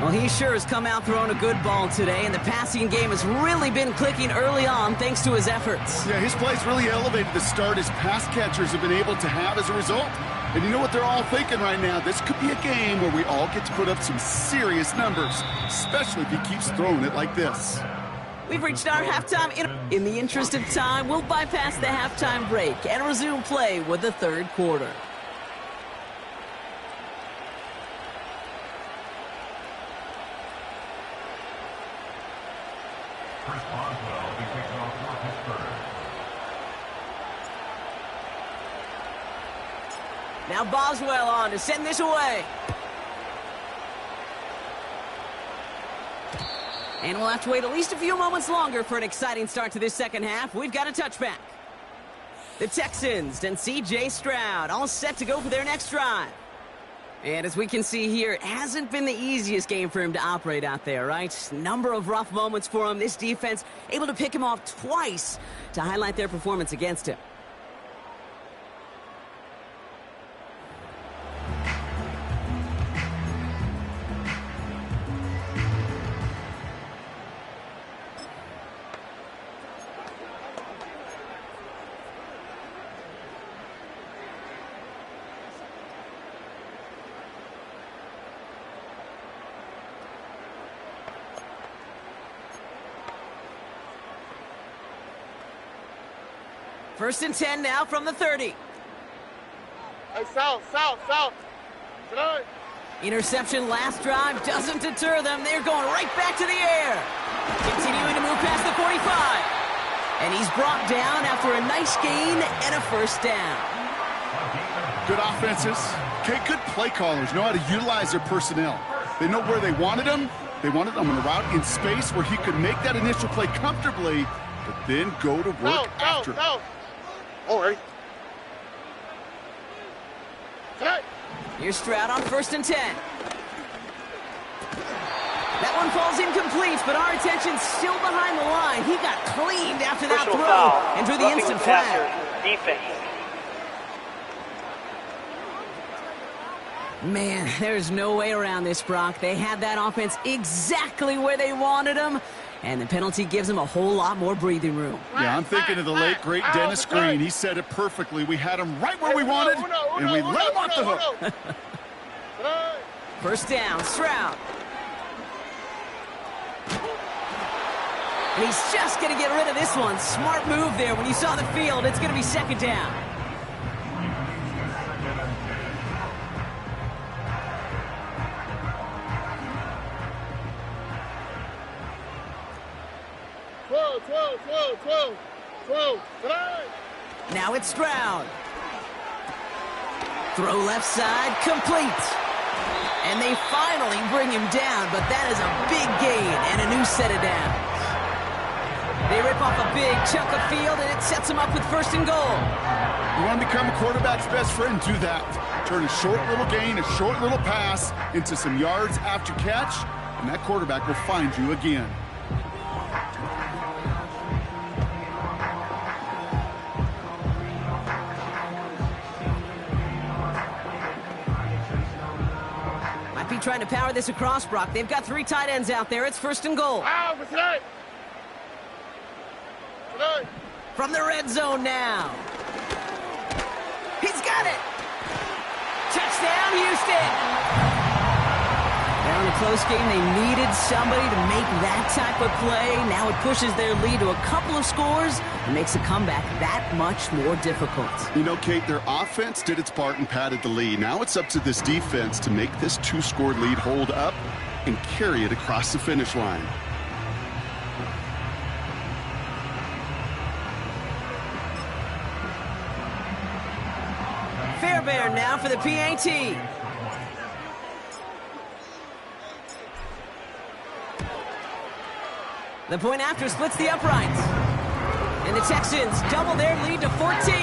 Speaker 1: Well, he sure has come out throwing a good ball today, and the passing game has really been clicking early on thanks to his efforts.
Speaker 2: Yeah, his play's really elevated the start his pass catchers have been able to have as a result. And you know what they're all thinking right now? This could be a game where we all get to put up some serious numbers, especially if he keeps throwing it like this.
Speaker 1: We've reached our halftime. In the interest of time, we'll bypass the halftime break and resume play with the third quarter.
Speaker 3: Chris Boswell will be taken off for Pittsburgh.
Speaker 1: Now Boswell on to send this away. And we'll have to wait at least a few moments longer for an exciting start to this second half. We've got a touchback. The Texans and C.J. Stroud all set to go for their next drive. And as we can see here, it hasn't been the easiest game for him to operate out there, right? Number of rough moments for him. This defense able to pick him off twice to highlight their performance against him. First and 10 now from the 30.
Speaker 4: Hey, south. Tonight.
Speaker 1: Interception last drive doesn't deter them. They're going right back to the air. Continuing to move past the 45. And he's brought down after a nice gain and a first down.
Speaker 2: Good offenses. Okay, good play callers know how to utilize their personnel. They know where they wanted him. They wanted him on a route in space where he could make that initial play comfortably, but then go to work after.
Speaker 4: All right. Tonight.
Speaker 1: Here's Stroud on first and 10. That one falls incomplete, but our attention's still behind the line. He got cleaned after that
Speaker 5: Personal
Speaker 1: throw
Speaker 5: foul.
Speaker 1: and drew the
Speaker 5: Roughing
Speaker 1: instant
Speaker 5: the
Speaker 1: flag.
Speaker 5: passer. Defense.
Speaker 1: Man, there's no way around this, Brock. They had that offense exactly where they wanted them, and the penalty gives them a whole lot more breathing room.
Speaker 2: Yeah, I'm thinking of the late, great Dennis Green. He said it perfectly. We had him right where we wanted, and we let him off the hook.
Speaker 1: First down, Stroud. And he's just going to get rid of this one. Smart move there. When you saw the field, it's going to be second down. Now it's Stroud. Throw left side, complete. And they finally bring him down, but that is a big gain and a new set of downs. They rip off a big chunk of field, and it sets them up with first and goal.
Speaker 2: You want to become a quarterback's best friend? Do that. Turn a short little gain, a short little pass into some yards after catch, and that quarterback will find you again.
Speaker 1: Might be trying to power this across, Brock. They've got three tight ends out there. It's first and goal.
Speaker 4: Tonight.
Speaker 1: From the red zone now. He's got it. Touchdown, Houston. Now in a close game, they needed somebody to make that type of play. Now it pushes their lead to a couple of scores and makes a comeback that much more difficult.
Speaker 2: You know, Kate, their offense did its part and padded the lead. Now it's up to this defense to make this 2-score lead hold up and carry it across the finish line.
Speaker 1: Fairbairn now for the PAT. The point after splits the uprights. And the Texans double their lead to 14.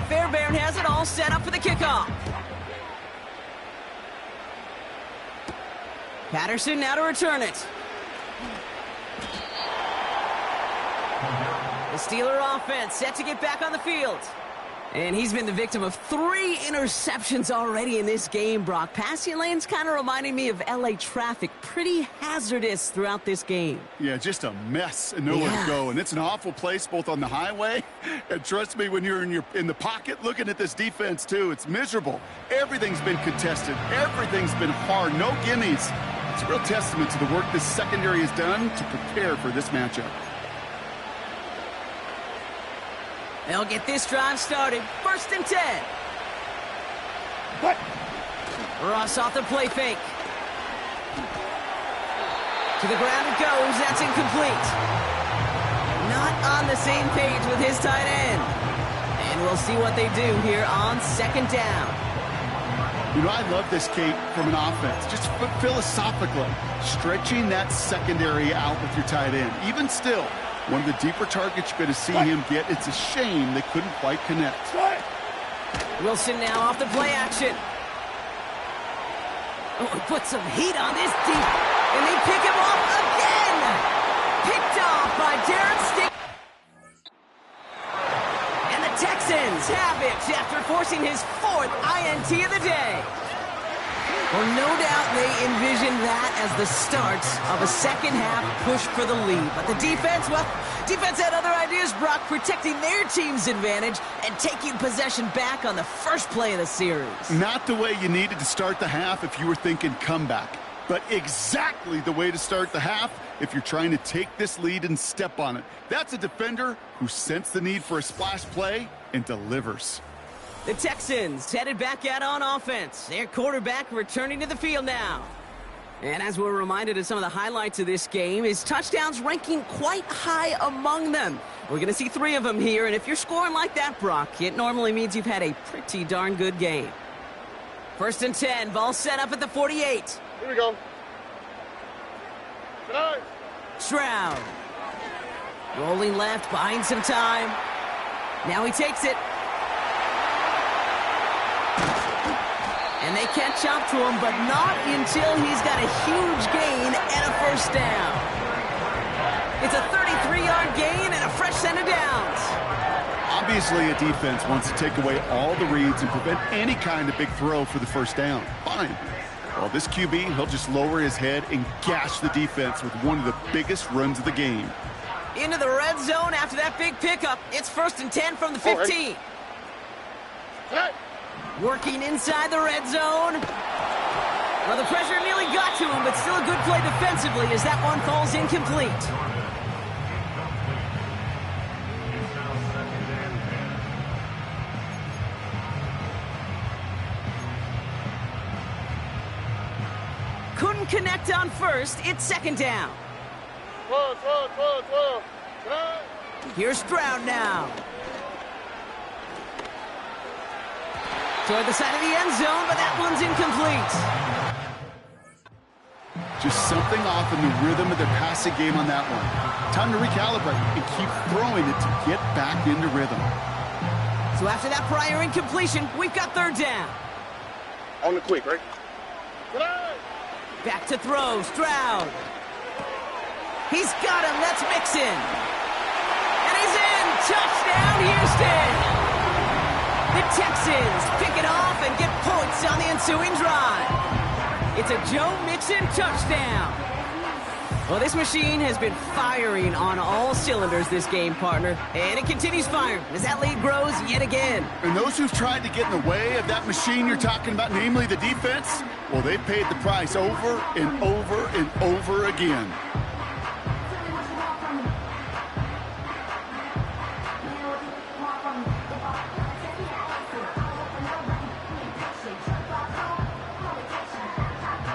Speaker 1: Fairbairn has it all set up for the kickoff. Patterson now to return it. The Steeler offense set to get back on the field. And he's been the victim of 3 interceptions already in this game, Brock. Passing lanes kind of reminding me of LA traffic. Pretty hazardous throughout this game.
Speaker 2: Yeah, just a mess and nowhere to go. And it's an awful place both on the highway and trust me, when you're in the pocket looking at this defense too, it's miserable. Everything's been contested. Everything's been hard. No gimmies. It's a real testament to the work this secondary has done to prepare for this matchup.
Speaker 1: They'll get this drive started. 1st and 10.
Speaker 4: What?
Speaker 1: Ross off the play fake. To the ground it goes. That's incomplete. Not on the same page with his tight end. And we'll see what they do here on 2nd down.
Speaker 2: You know, I love this, Kate, from an offense. Just philosophically, stretching that secondary out with your tight end. Even still, one of the deeper targets you're going to see him get. It's a shame they couldn't quite connect.
Speaker 1: Wilson now off the play action. Oh, put some heat on this deep. And they pick him off again. Picked off by Darren Stick. And the Texans have it after forcing his 4th INT of the day. Well, no doubt they envisioned that as the start of a second-half push for the lead. But the defense, well, defense had other ideas, Brock, protecting their team's advantage and taking possession back on the first play of the series.
Speaker 2: Not the way you needed to start the half if you were thinking comeback, but exactly the way to start the half if you're trying to take this lead and step on it. That's a defender who sensed the need for a splash play and delivers.
Speaker 1: The Texans headed back out on offense. Their quarterback returning to the field now. And as we're reminded of some of the highlights of this game, his touchdowns ranking quite high among them. We're going to see 3 of them here, and if you're scoring like that, Brock, it normally means you've had a pretty darn good game. 1st and 10, ball set up at the 48.
Speaker 4: Here we go. Tonight.
Speaker 1: Stroud. Rolling left, buying some time. Now he takes it. And they catch up to him, but not until he's got a huge gain and a 1st down. It's a 33-yard gain and a fresh set of downs.
Speaker 2: Obviously, a defense wants to take away all the reads and prevent any kind of big throw for the 1st down. Fine. Well, this QB, he'll just lower his head and gash the defense with one of the biggest runs of the game.
Speaker 1: Into the red zone after that big pickup. It's 1st and 10 from the 15. Working inside the red zone. Well, the pressure nearly got to him, but still a good play defensively as that one falls incomplete. Couldn't connect on 1st. It's 2nd down.
Speaker 4: 12.
Speaker 1: Here's Stroud now. Toward the side of the end zone, but that one's incomplete.
Speaker 2: Just something off in the rhythm of their passing game on that one. Time to recalibrate and keep throwing it to get back into rhythm.
Speaker 1: So after that prior incompletion, we've got 3rd down.
Speaker 4: On the quick, right?
Speaker 1: Back to throw, Stroud. He's got him. That's Mixon. And he's in. Touchdown, Houston. The Texans pick it off and get points on the ensuing drive. It's a Joe Mixon touchdown. Well, this machine has been firing on all cylinders this game, partner. And it continues firing as that lead grows yet again.
Speaker 2: And those who've tried to get in the way of that machine you're talking about, namely the defense, well, they paid the price over and over and over again.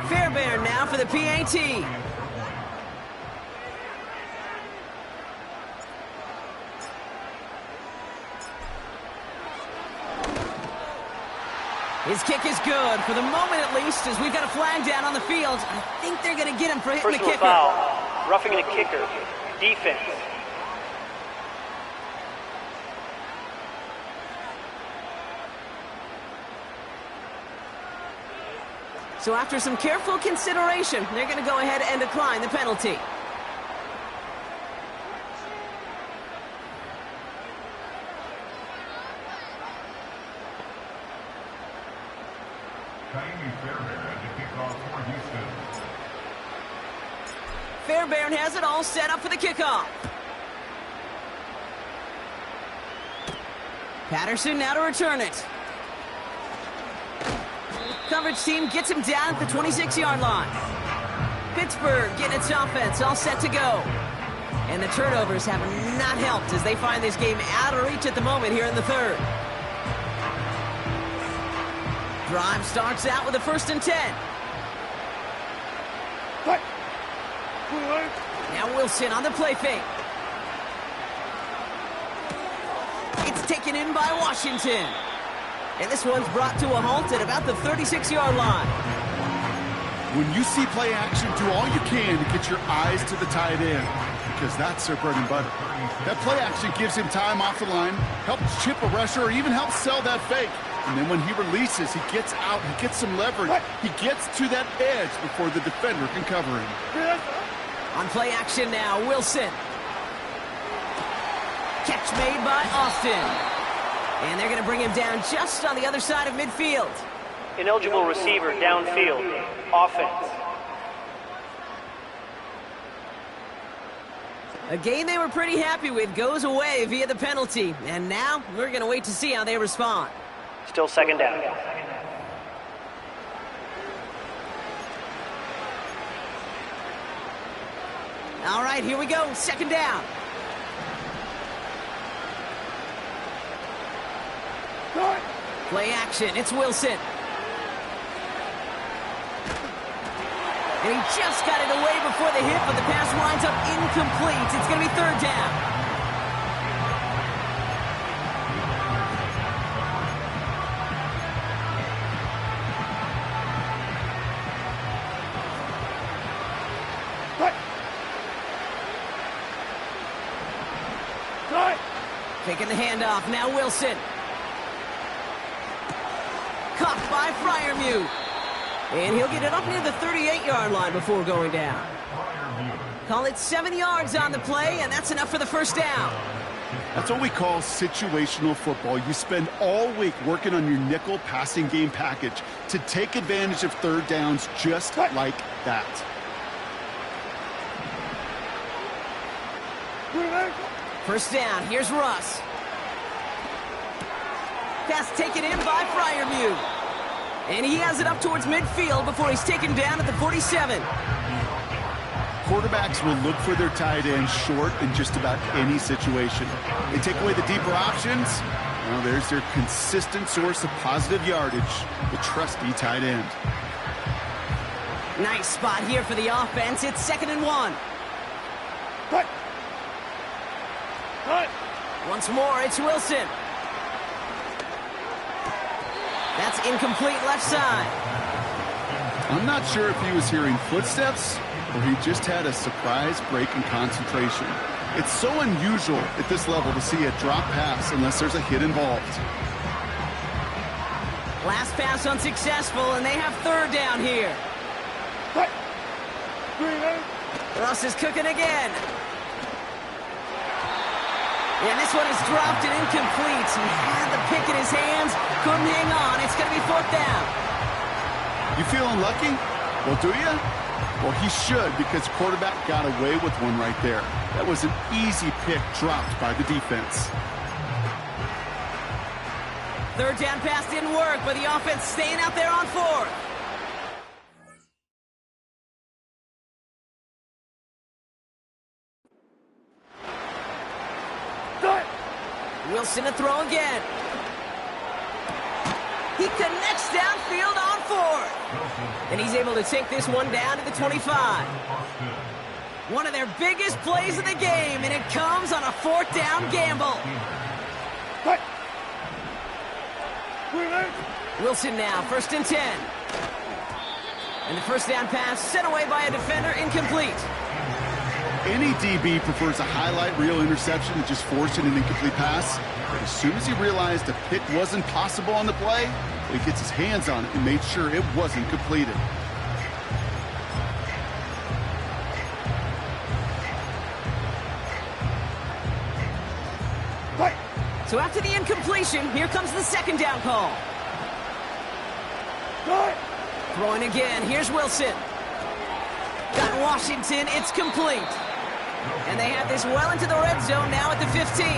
Speaker 1: Fairbairn now for the PAT. His kick is good, for the moment at least, as we've got a flag down on the field. I think they're going to get him for hitting the kicker.
Speaker 5: Foul, roughing the kicker, defense.
Speaker 1: So after some careful consideration, they're going to go ahead and decline the penalty.
Speaker 3: Ka'imi Fairbairn to kick off for Houston.
Speaker 1: Fairbairn has it all set up for the kickoff. Patterson now to return it. Coverage team gets him down at the 26-yard line. Pittsburgh getting its offense all set to go. And the turnovers have not helped as they find this game out of reach at the moment here in the third. Drive starts out with a 1st and 10.
Speaker 4: What?
Speaker 1: Now Wilson on the play fake. It's taken in by Washington. And this one's brought to a halt at about the 36-yard line.
Speaker 2: When you see play action, do all you can to get your eyes to the tight end, because that's their bread and butter. That play action gives him time off the line, helps chip a rusher, or even helps sell that fake. And then when he releases, he gets out, he gets some leverage. He gets to that edge before the defender can cover him.
Speaker 1: On play action now, Wilson. Catch made by Austin. And they're going to bring him down just on the other side of midfield.
Speaker 5: Ineligible receiver downfield, offense.
Speaker 1: A game they were pretty happy with goes away via the penalty. And now we're going to wait to see how they respond.
Speaker 5: Still 2nd down.
Speaker 1: All right, here we go. 2nd down. Play action. It's Wilson. And he just got it away before the hit, but the pass winds up incomplete. It's going to be 3rd down. Taking the handoff. Now Wilson. Caught by Freiermuth. And he'll get it up near the 38-yard line before going down. Call it 7 yards on the play, and that's enough for the 1st down.
Speaker 2: That's what we call situational football. You spend all week working on your nickel passing game package to take advantage of 3rd downs just like that.
Speaker 1: First down, here's Russ. Pass taken in by Freiermuth. And he has it up towards midfield before he's taken down at the 47.
Speaker 2: Quarterbacks will look for their tight end short in just about any situation. They take away the deeper options. Well, there's their consistent source of positive yardage, the trusty tight end.
Speaker 1: Nice spot here for the offense. It's 2nd and 1. Once more, it's Wilson. That's incomplete left side.
Speaker 2: I'm not sure if he was hearing footsteps or he just had a surprise break in concentration. It's so unusual at this level to see a drop pass unless there's a hit involved.
Speaker 1: Last pass unsuccessful, and they have 3rd down here. Russ is cooking again. And this one is dropped and incomplete. He had the pick in his hands, couldn't hang on. It's going to be 4th down.
Speaker 2: You feeling lucky? Well, do you? Well, he should, because quarterback got away with one right there. That was an easy pick dropped by the defense.
Speaker 1: 3rd down pass didn't work, but the offense staying out there on 4th. Wilson to throw again. He connects downfield on 4th. And he's able to take this one down to the 25. One of their biggest plays of the game, and it comes on a 4th down gamble. Wilson now, 1st and 10. And the 1st down pass sent away by a defender, incomplete.
Speaker 2: Any DB prefers a highlight reel interception to just forcing an incomplete pass. But as soon as he realized a pick wasn't possible on the play, he gets his hands on it and made sure it wasn't completed.
Speaker 1: So after the incompletion, here comes the 2nd down call. Throwing again, here's Wilson. Got Washington, it's complete. And they have this well into the red zone now at the 15.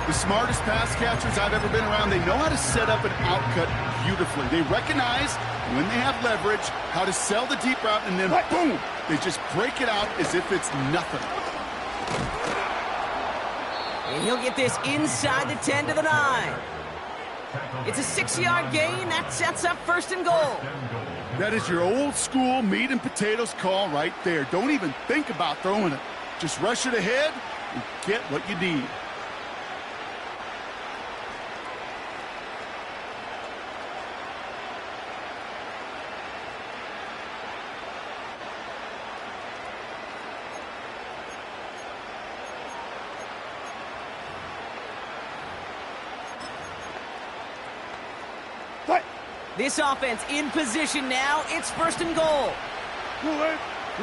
Speaker 2: The smartest pass catchers I've ever been around, they know how to set up an outcut beautifully. They recognize when they have leverage, how to sell the deep route, and then boom, they just break it out as if it's nothing.
Speaker 1: And he'll get this inside the 10 to the 9. It's a 6-yard gain. That sets up 1st and goal.
Speaker 2: That is your old school meat and potatoes call right there. Don't even think about throwing it. Just rush it ahead and get what you need.
Speaker 1: This offense in position now. It's 1st and goal.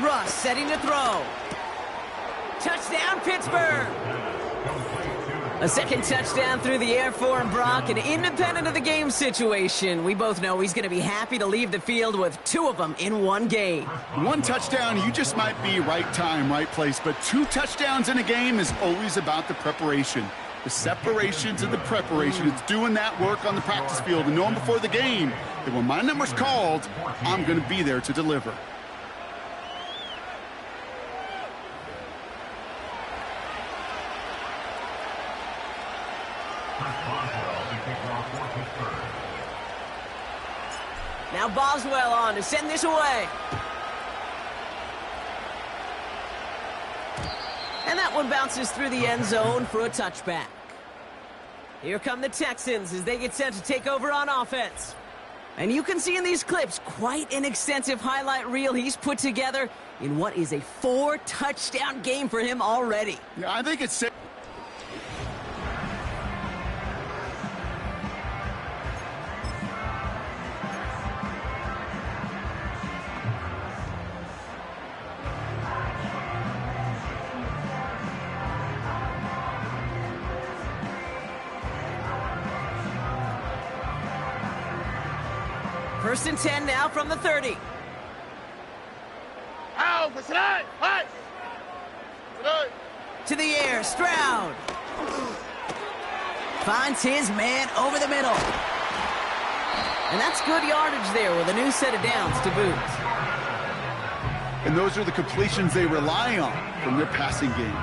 Speaker 1: Russ setting to throw. Touchdown, Pittsburgh. A 2nd touchdown through the air for Brock, and independent of the game situation, we both know he's going to be happy to leave the field with 2 of them in one game.
Speaker 2: 1 touchdown, you just might be right time, right place, but 2 touchdowns in a game is always about the preparation. The separations and the preparation. It's doing that work on the practice field and knowing before the game that when my number's called, I'm going to be there to deliver.
Speaker 1: Now Boswell on to send this away. And that one bounces through the end zone for a touchback. Here come the Texans as they get set to take over on offense. And you can see in these clips quite an extensive highlight reel he's put together in what is a 4-touchdown game for him already.
Speaker 2: Yeah, I think it's safe.
Speaker 1: First and 10 now from the 30. To the air, Stroud. Finds his man over the middle. And that's good yardage there with a new set of downs to boot.
Speaker 2: And those are the completions they rely on from their passing game.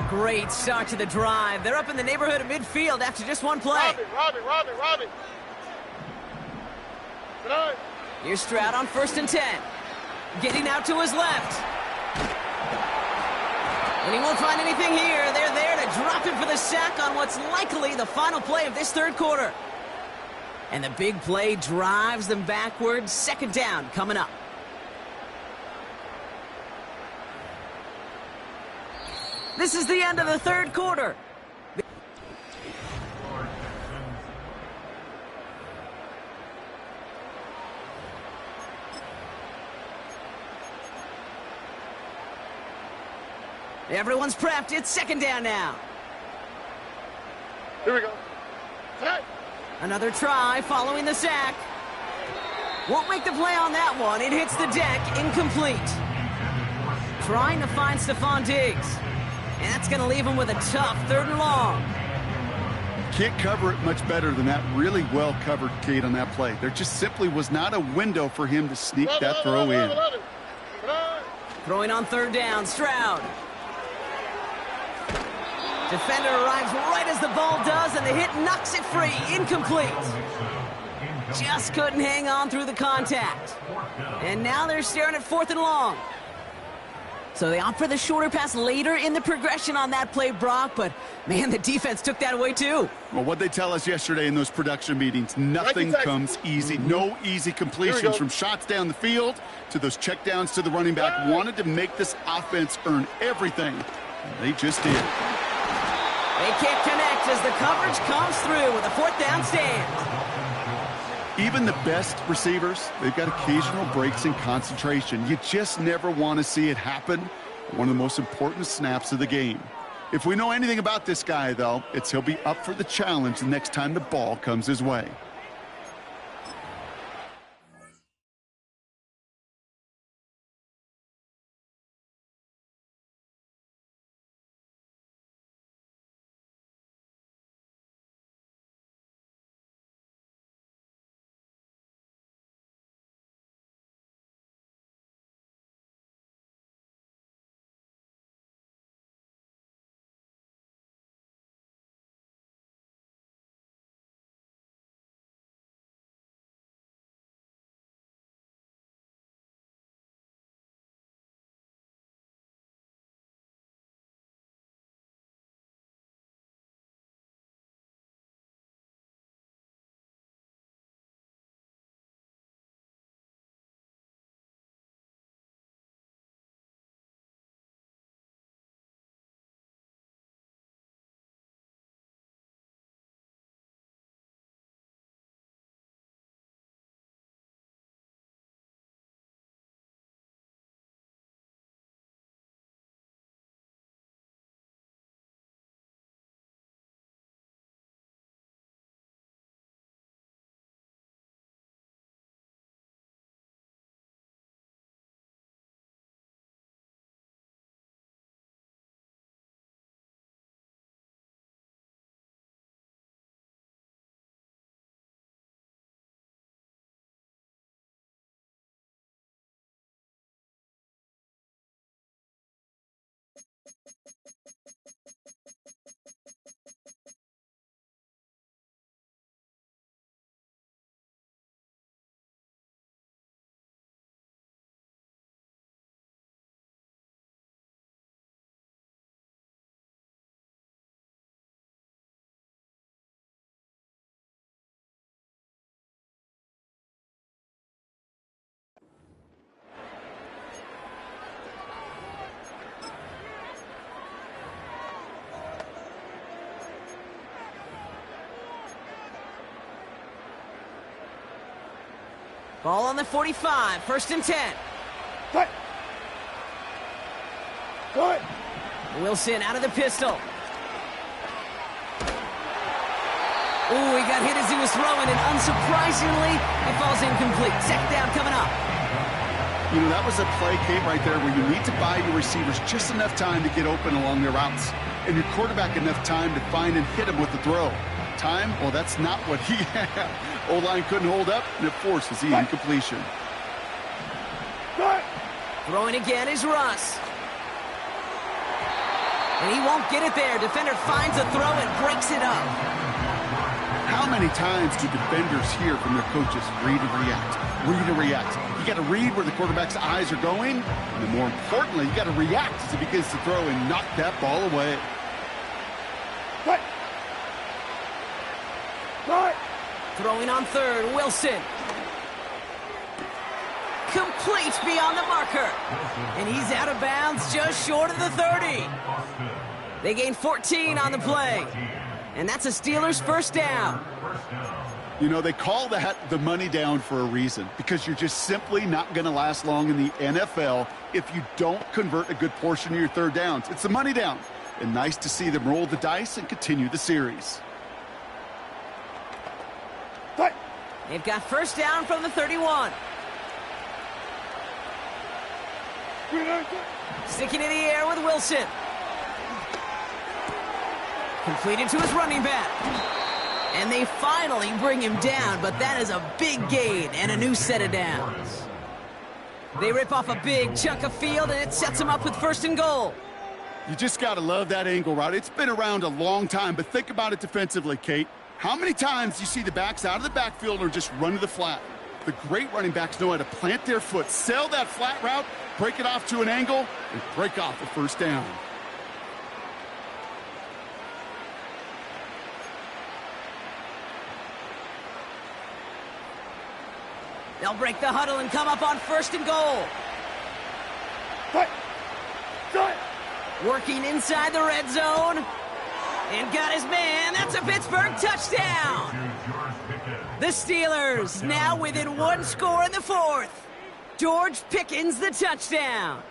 Speaker 1: Great start to the drive. They're up in the neighborhood of midfield after just one play.
Speaker 4: Robbie.
Speaker 1: Here's Stroud on 1st and 10. Getting out to his left. And he won't find anything here. They're there to drop him for the sack on what's likely the final play of this 3rd quarter. And the big play drives them backwards. Second down coming up. This is the end of the third quarter. Everyone's prepped. It's second down now.
Speaker 4: Here we go. Set.
Speaker 1: Another try following the sack. Won't make the play on that one. It hits the deck. Incomplete. Trying to find Stephon Diggs. And that's going to leave him with a tough third and long.
Speaker 2: Can't cover it much better than that. Really well covered, Kate, on that play. There just simply was not a window for him to sneak that throw in.
Speaker 1: Throwing on third down, Stroud. Defender arrives right as the ball does, and the hit knocks it free. Incomplete. Just couldn't hang on through the contact. And now they're staring at fourth and long. So they opt for the shorter pass later in the progression on that play, Brock, but, man, the defense took that away, too.
Speaker 2: Well, what they tell us yesterday in those production meetings, nothing comes easy. No easy completions from shots down the field to those checkdowns to the running back. Wanted to make this offense earn everything, and they just did.
Speaker 1: They can't connect as the coverage comes through with a fourth down stand.
Speaker 2: Even the best receivers, they've got occasional breaks in concentration. You just never want to see it happen. One of the most important snaps of the game. If we know anything about this guy, though, it's he'll be up for the challenge the next time the ball comes his way.
Speaker 1: Ball on the 45, first and 10.
Speaker 4: Cut. Good.
Speaker 1: Wilson out of the pistol. Ooh, he got hit as he was throwing, and unsurprisingly, it falls incomplete. Second down coming up.
Speaker 2: You know, that was a play, Kate, right there where you need to buy your receivers just enough time to get open along their routes, and your quarterback enough time to find and hit him with the throw. Time? Well, that's not what he had. O-line couldn't hold up, and it forces the incompletion.
Speaker 1: Throwing again is Russ. And he won't get it there. Defender finds a throw and breaks it up.
Speaker 2: How many times do defenders hear from their coaches, read and react, read and react? You got to read where the quarterback's eyes are going, and then more importantly, you got to react as he begins to throw and knock that ball away.
Speaker 1: Throwing on third, Wilson. Complete beyond the marker. And he's out of bounds just short of the 30. They gain 14 on the play. And that's a Steelers first down.
Speaker 2: You know, they call that the money down for a reason, because you're just simply not going to last long in the NFL if you don't convert a good portion of your third downs. It's the money down. And nice to see them roll the dice and continue the series.
Speaker 1: They've got first down from the 31. Sticking in the air with Wilson. Completed to his running back. And they finally bring him down, but that is a big gain and a new set of downs. They rip off a big chunk of field, and it sets them up with first and goal.
Speaker 2: You just got to love that angle route. It's been around a long time, but think about it defensively, Kate. How many times you see the backs out of the backfield or just run to the flat? The great running backs know how to plant their foot, sell that flat route, break it off to an angle, and break off a first down.
Speaker 1: They'll break the huddle and come up on first and goal. Working inside the red zone. And got his man. That's a Pittsburgh touchdown. The Steelers now within one score in the fourth. George Pickens the touchdown.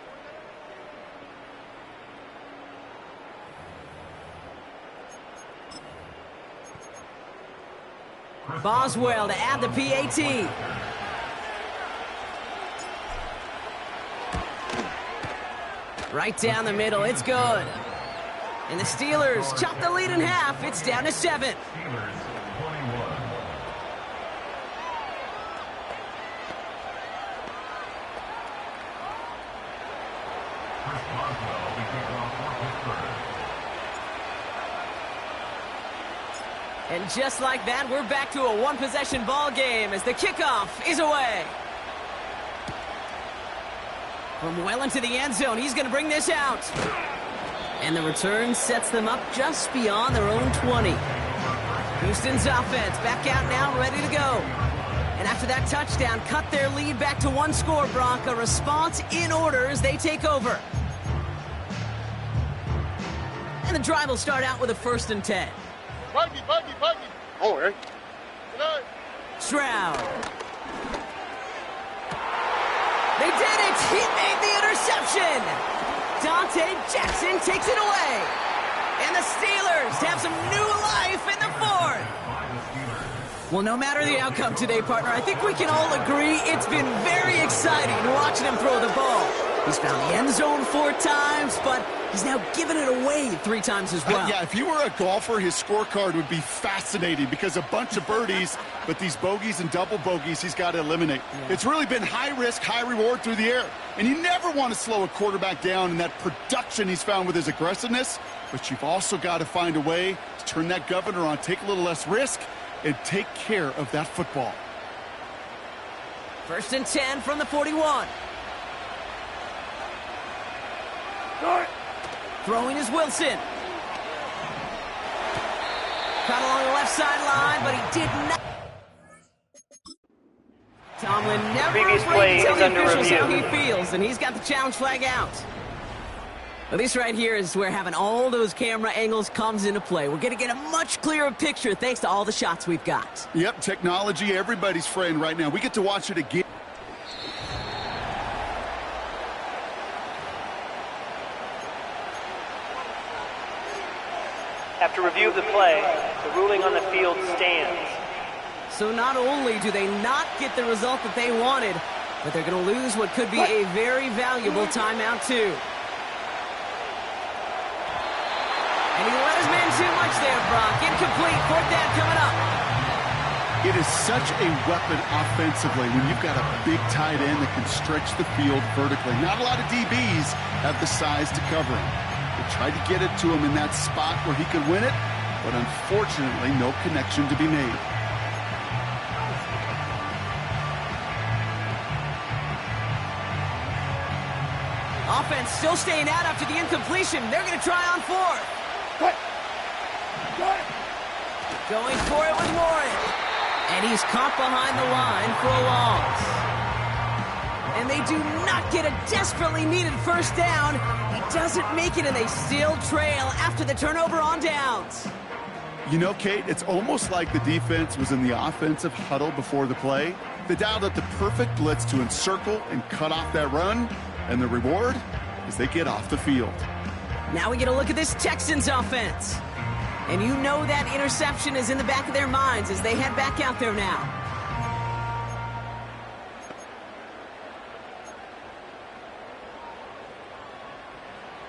Speaker 1: Boswell to add the PAT. Right down the middle, it's good. And the Steelers chop the lead in half. It's down to 7.
Speaker 3: Steelers 21. Chris Boswell, the kickoff for Pittsburgh.
Speaker 1: And just like that, we're back to a one-possession ball game as the kickoff is away. From well into the end zone, he's going to bring this out. And the return sets them up just beyond their own 20. Houston's offense back out now, ready to go. And after that touchdown, cut their lead back to one score, Brock. A response in order as they take over. And the drive will start out with a 1st and 10.
Speaker 4: Buggy. Oh, hey.
Speaker 1: Stroud. They did it! He made the interception! Dante Jackson takes it away. And the Steelers have some new life in the fourth. Well, no matter the outcome today, partner, I think we can all agree it's been very exciting watching him throw the ball. He's found the end zone 4 times, but he's now given it away 3 times as well.
Speaker 2: Yeah, if he were a golfer, his scorecard would be fascinating because a bunch of birdies, but these bogeys and double bogeys he's got to eliminate. Yeah. It's really been high risk, high reward through the air. And you never want to slow a quarterback down in that production he's found with his aggressiveness, but you've also got to find a way to turn that governor on, take a little less risk, and take care of that football.
Speaker 1: 1st and 10 from the 41. Throwing is Wilson. Caught along the left sideline, but he did not. Tomlin never
Speaker 5: Previous
Speaker 1: afraid
Speaker 5: play
Speaker 1: to tell
Speaker 5: is
Speaker 1: the
Speaker 5: under
Speaker 1: officials how he
Speaker 5: review.
Speaker 1: feels, and he's got the challenge flag out. Well, this right here is where having all those camera angles comes into play. We're going to get a much clearer picture thanks to all the shots we've got.
Speaker 2: Yep, technology, everybody's friend right now. We get to watch it again.
Speaker 5: After review of the play, the ruling on the field stands.
Speaker 1: So not only do they not get the result that they wanted, but they're going to lose what could be a very valuable timeout too. And he let his man too much there, Brock. Incomplete. 4th down coming up.
Speaker 2: It is such a weapon offensively when you've got a big tight end that can stretch the field vertically. Not a lot of DBs have the size to cover him. They tried to get it to him in that spot where he could win it, but unfortunately no connection to be made.
Speaker 1: Offense still staying out after the incompletion. They're going to try on 4th. Going for it with Warren. And he's caught behind the line for a loss. And they do not get a desperately needed first down. He doesn't make it, and they still trail after the turnover on downs.
Speaker 2: You know, Kate, it's almost like the defense was in the offensive huddle before the play. They dialed up the perfect blitz to encircle and cut off that run, and the reward is they get off the field.
Speaker 1: Now we get a look at this Texans offense. And you know that interception is in the back of their minds as they head back out there now.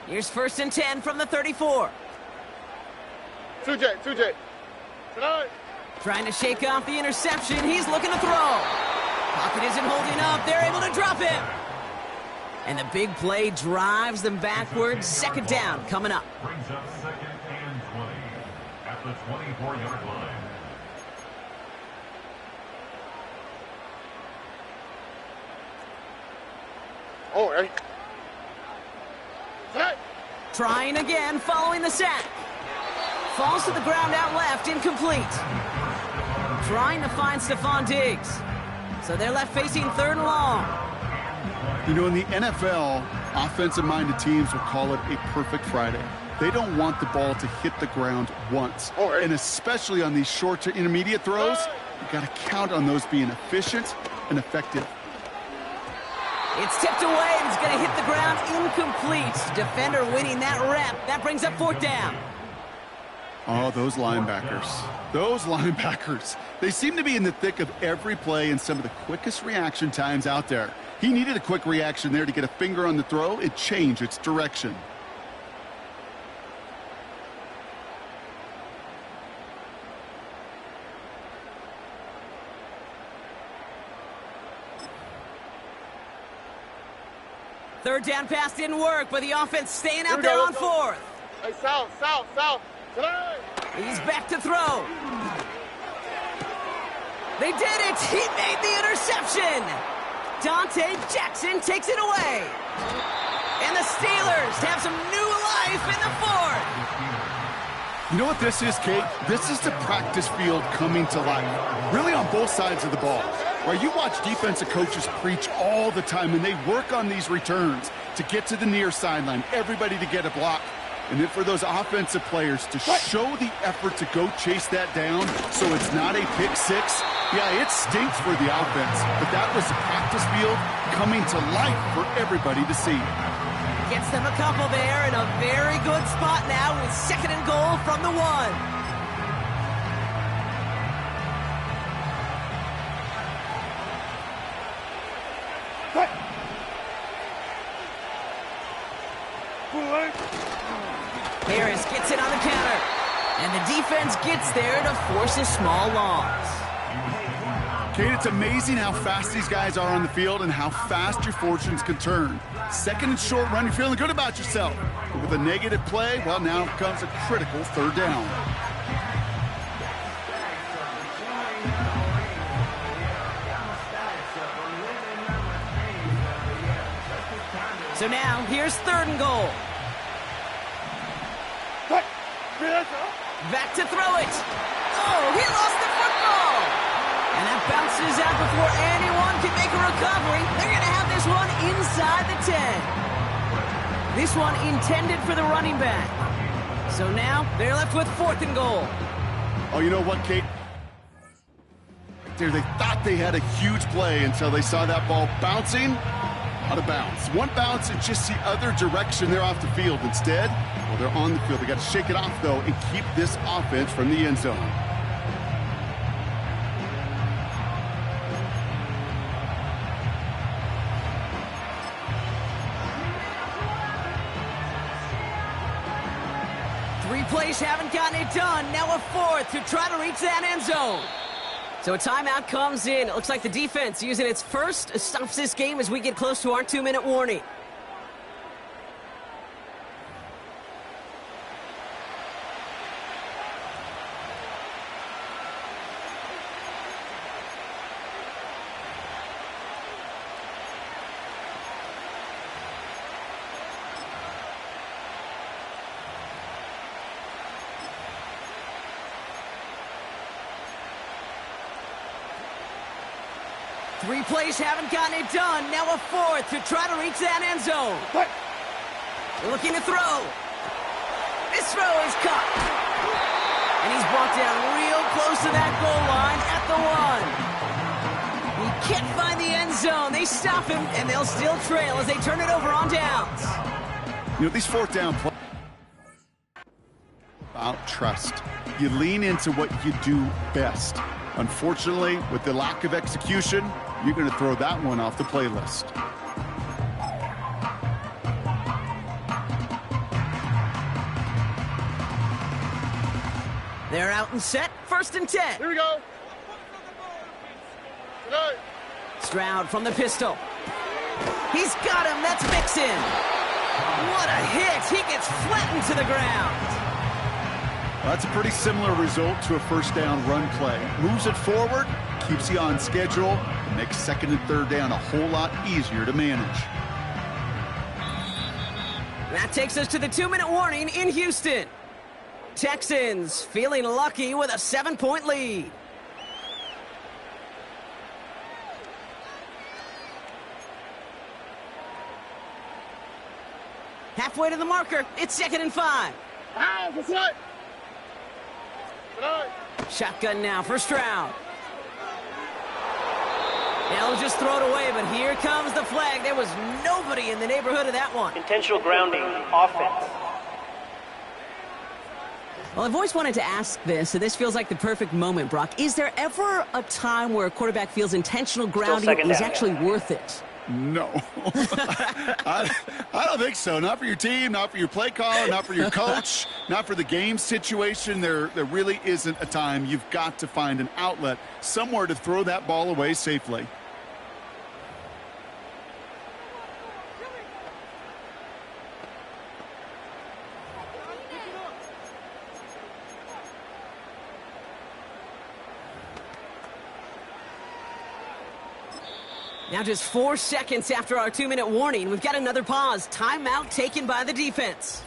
Speaker 1: Here's 1st and 10 from the 34.
Speaker 4: 2J. Tonight.
Speaker 1: Trying to shake off the interception. He's looking to throw. Pocket isn't holding up. They're able to drop him. And the big play drives them backwards. 2nd down coming up.
Speaker 3: Brings up 2nd and 20 at the 24-yard line.
Speaker 4: Oh, hey. Set.
Speaker 1: Trying again, following the sack. Falls to the ground out left, incomplete. Trying to find Stephon Diggs. So they're left facing 3rd and long.
Speaker 2: You know, in the NFL, offensive-minded teams will call it a perfect Friday. They don't want the ball to hit the ground once. And especially on these short to intermediate throws, you've got to count on those being efficient and effective.
Speaker 1: It's tipped away, and it's going to hit the ground incomplete. Defender winning that rep. That brings up 4th down.
Speaker 2: Oh, those linebackers. Those linebackers. They seem to be in the thick of every play and some of the quickest reaction times out there. He needed a quick reaction there to get a finger on the throw and change its direction.
Speaker 1: Third down pass didn't work, but the offense staying out there on 4th.
Speaker 4: Hey, south. Tonight.
Speaker 1: He's back to throw. They did it! He made the interception! Dante Jackson takes it away. And the Steelers have some new life in the 4th.
Speaker 2: You know what this is, Kate? This is the practice field coming to life. Really on both sides of the ball. Right, you watch defensive coaches preach all the time, and they work on these returns to get to the near sideline, everybody to get a block. And then for those offensive players to show the effort to go chase that down so it's not a pick six, yeah, it stinks for the offense. But that was the practice field coming to life for everybody to see.
Speaker 1: Gets them a couple there in a very good spot now with 2nd and goal from the 1. Harris gets it on the counter. And the defense gets there to force a small loss.
Speaker 2: Kate, it's amazing how fast these guys are on the field and how fast your fortunes can turn. 2nd and short run, you're feeling good about yourself. But with a negative play, well, now comes a critical 3rd down.
Speaker 1: So now, here's 3rd and goal. Back to throw it. Oh, he lost the football. And that bounces out before anyone can make a recovery. They're going to have this one inside the 10. This one intended for the running back. So now, they're left with 4th and goal.
Speaker 2: Oh, you know what, Kate? There, they thought they had a huge play until they saw that ball bouncing out of bounds. One bounce and just the other direction, they're off the field. Instead, well, they're on the field. They got to shake it off, though, and keep this offense from the end zone.
Speaker 1: Three plays haven't gotten it done. Now a 4th to try to reach that end zone. So a timeout comes in. It looks like the defense using its first stops this game as we get close to our 2-minute warning. 3 plays haven't gotten it done. Now a 4th to try to reach that end zone. Looking to throw. This throw is caught. And he's brought down real close to that goal line at the 1. He can't find the end zone. They stop him, and they'll still trail as they turn it over on downs.
Speaker 2: You know, these 4th down plays about trust. You lean into what you do best. Unfortunately, with the lack of execution, you're going to throw that one off the playlist.
Speaker 1: They're out and set. 1st and 10.
Speaker 4: Here we go. Tonight.
Speaker 1: Stroud from the pistol. He's got him. That's Mixon. What a hit. He gets flattened to the ground.
Speaker 2: That's a pretty similar result to a 1st down run play. Moves it forward, keeps you on schedule, and makes 2nd and 3rd down a whole lot easier to manage.
Speaker 1: That takes us to the 2-minute warning in Houston. Texans feeling lucky with a 7-point lead. Halfway to the marker. It's 2nd and 5.
Speaker 4: Ow, that's right. Tonight.
Speaker 1: Shotgun now for Stroud. They'll just throw it away, but here comes the flag. There was nobody in the neighborhood of that one.
Speaker 5: Intentional grounding, offense.
Speaker 1: Well, I've always wanted to ask this, so this feels like the perfect moment, Brock. Is there ever a time where a quarterback feels intentional grounding is actually worth it?
Speaker 2: No. I don't think so. Not for your team, not for your play caller, not for your coach, not for the game situation. There really isn't a time. You've got to find an outlet, somewhere to throw that ball away safely.
Speaker 1: Now just 4 seconds after our 2-minute warning, we've got another pause. Timeout taken by the defense.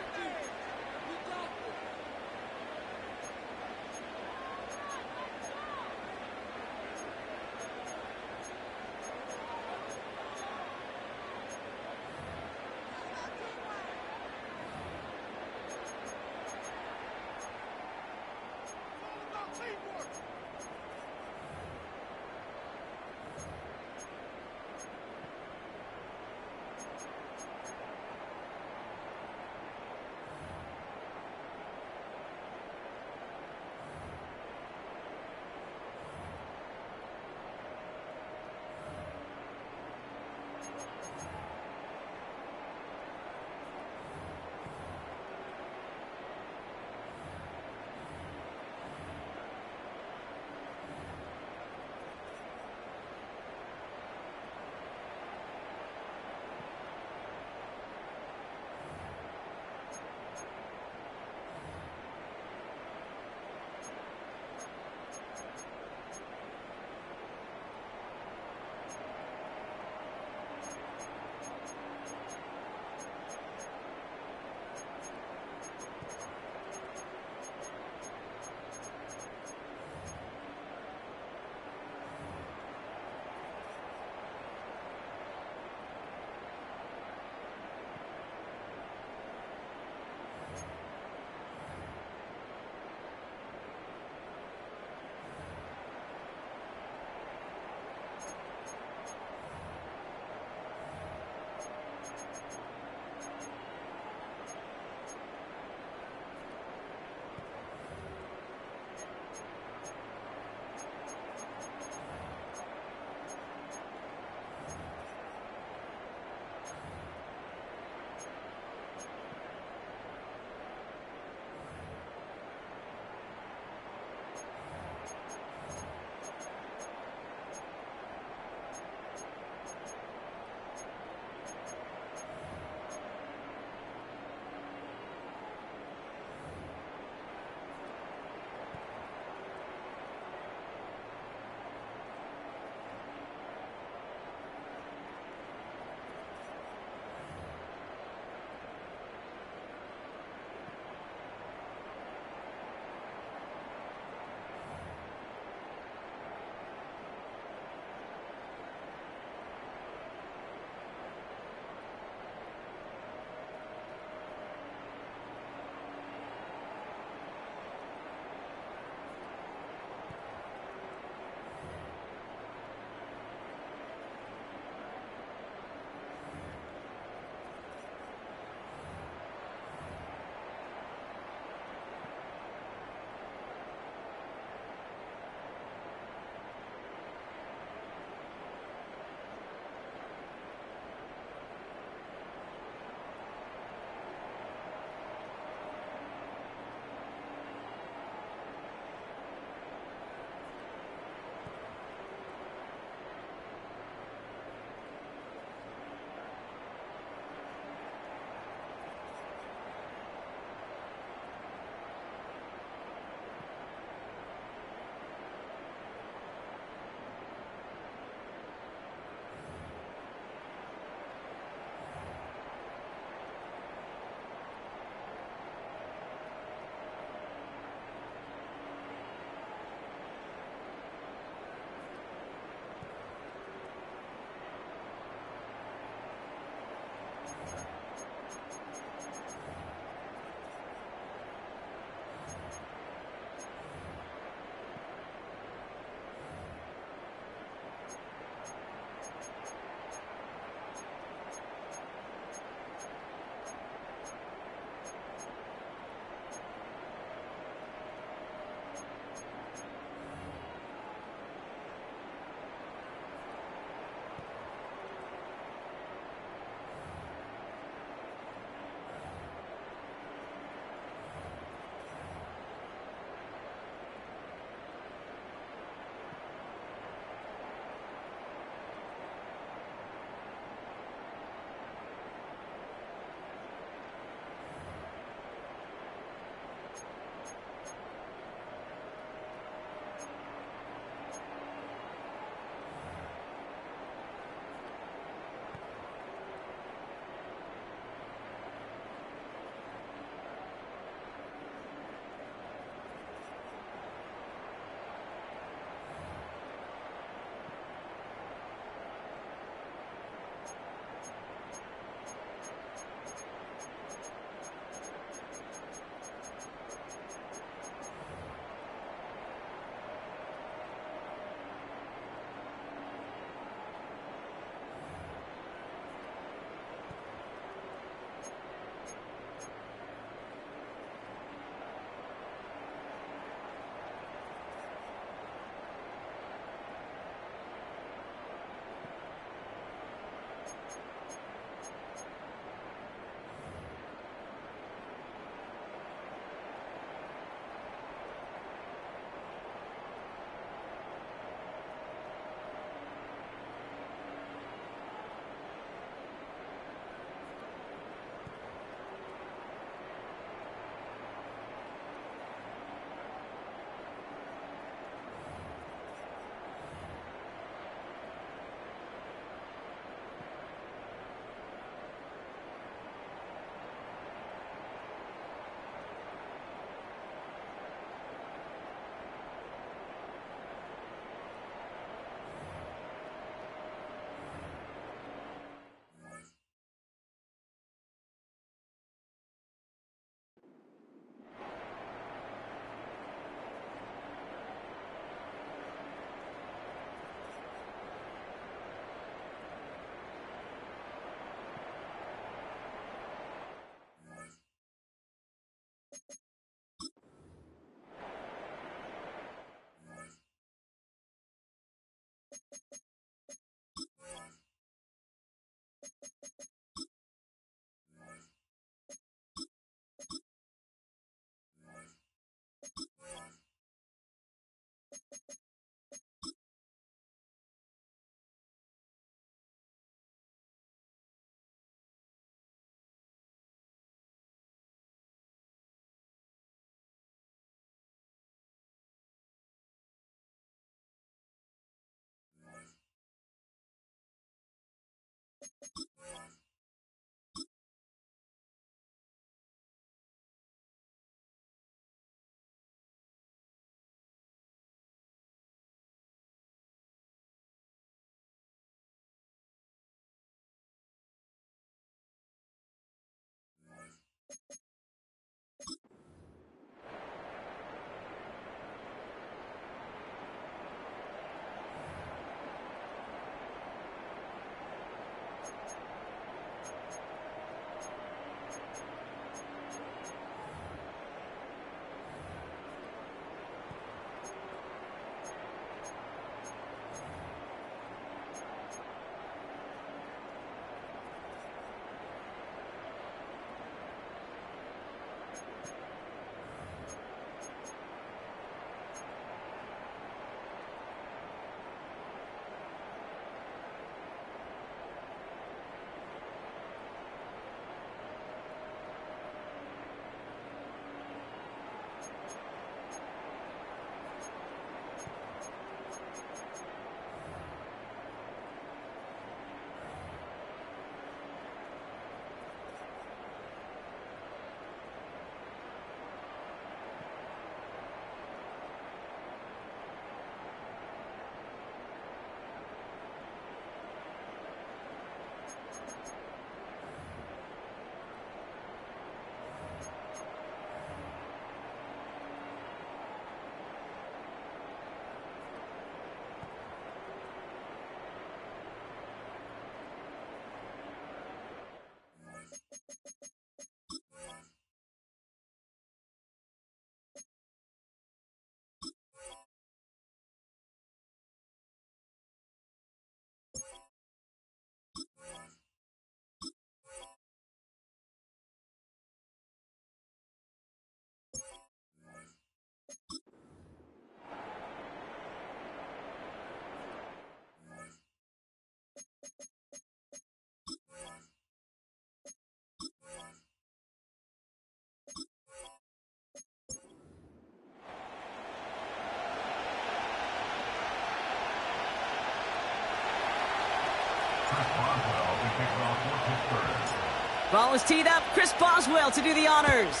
Speaker 1: Ball is teed up. Chris Boswell to do the honors.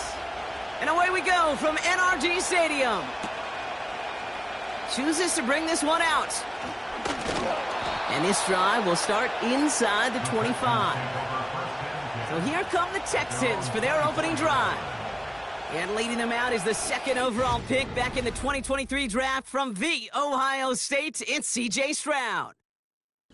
Speaker 1: And away we go from NRG Stadium. Chooses to bring this one out. And this drive will start inside the 25. So here come the Texans for their opening drive. And leading them out is the second overall pick back in the 2023 draft from the Ohio State. It's C.J. Stroud.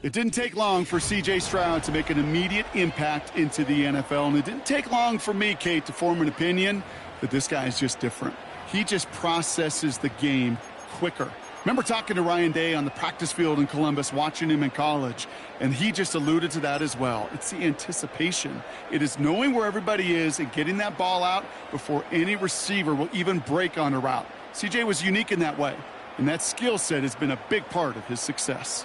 Speaker 2: It didn't take long for C.J. Stroud to make an immediate impact into the NFL, and it didn't take long for me, Kate, to form an opinion that this guy is just different. He just processes the game quicker. Remember talking to Ryan Day on the practice field in Columbus, watching him in college, and he just alluded to that as well. It's the anticipation. It is knowing where everybody is and getting that ball out before any receiver will even break on a route. C.J. was unique in that way, and that skill set has been a big part of his success.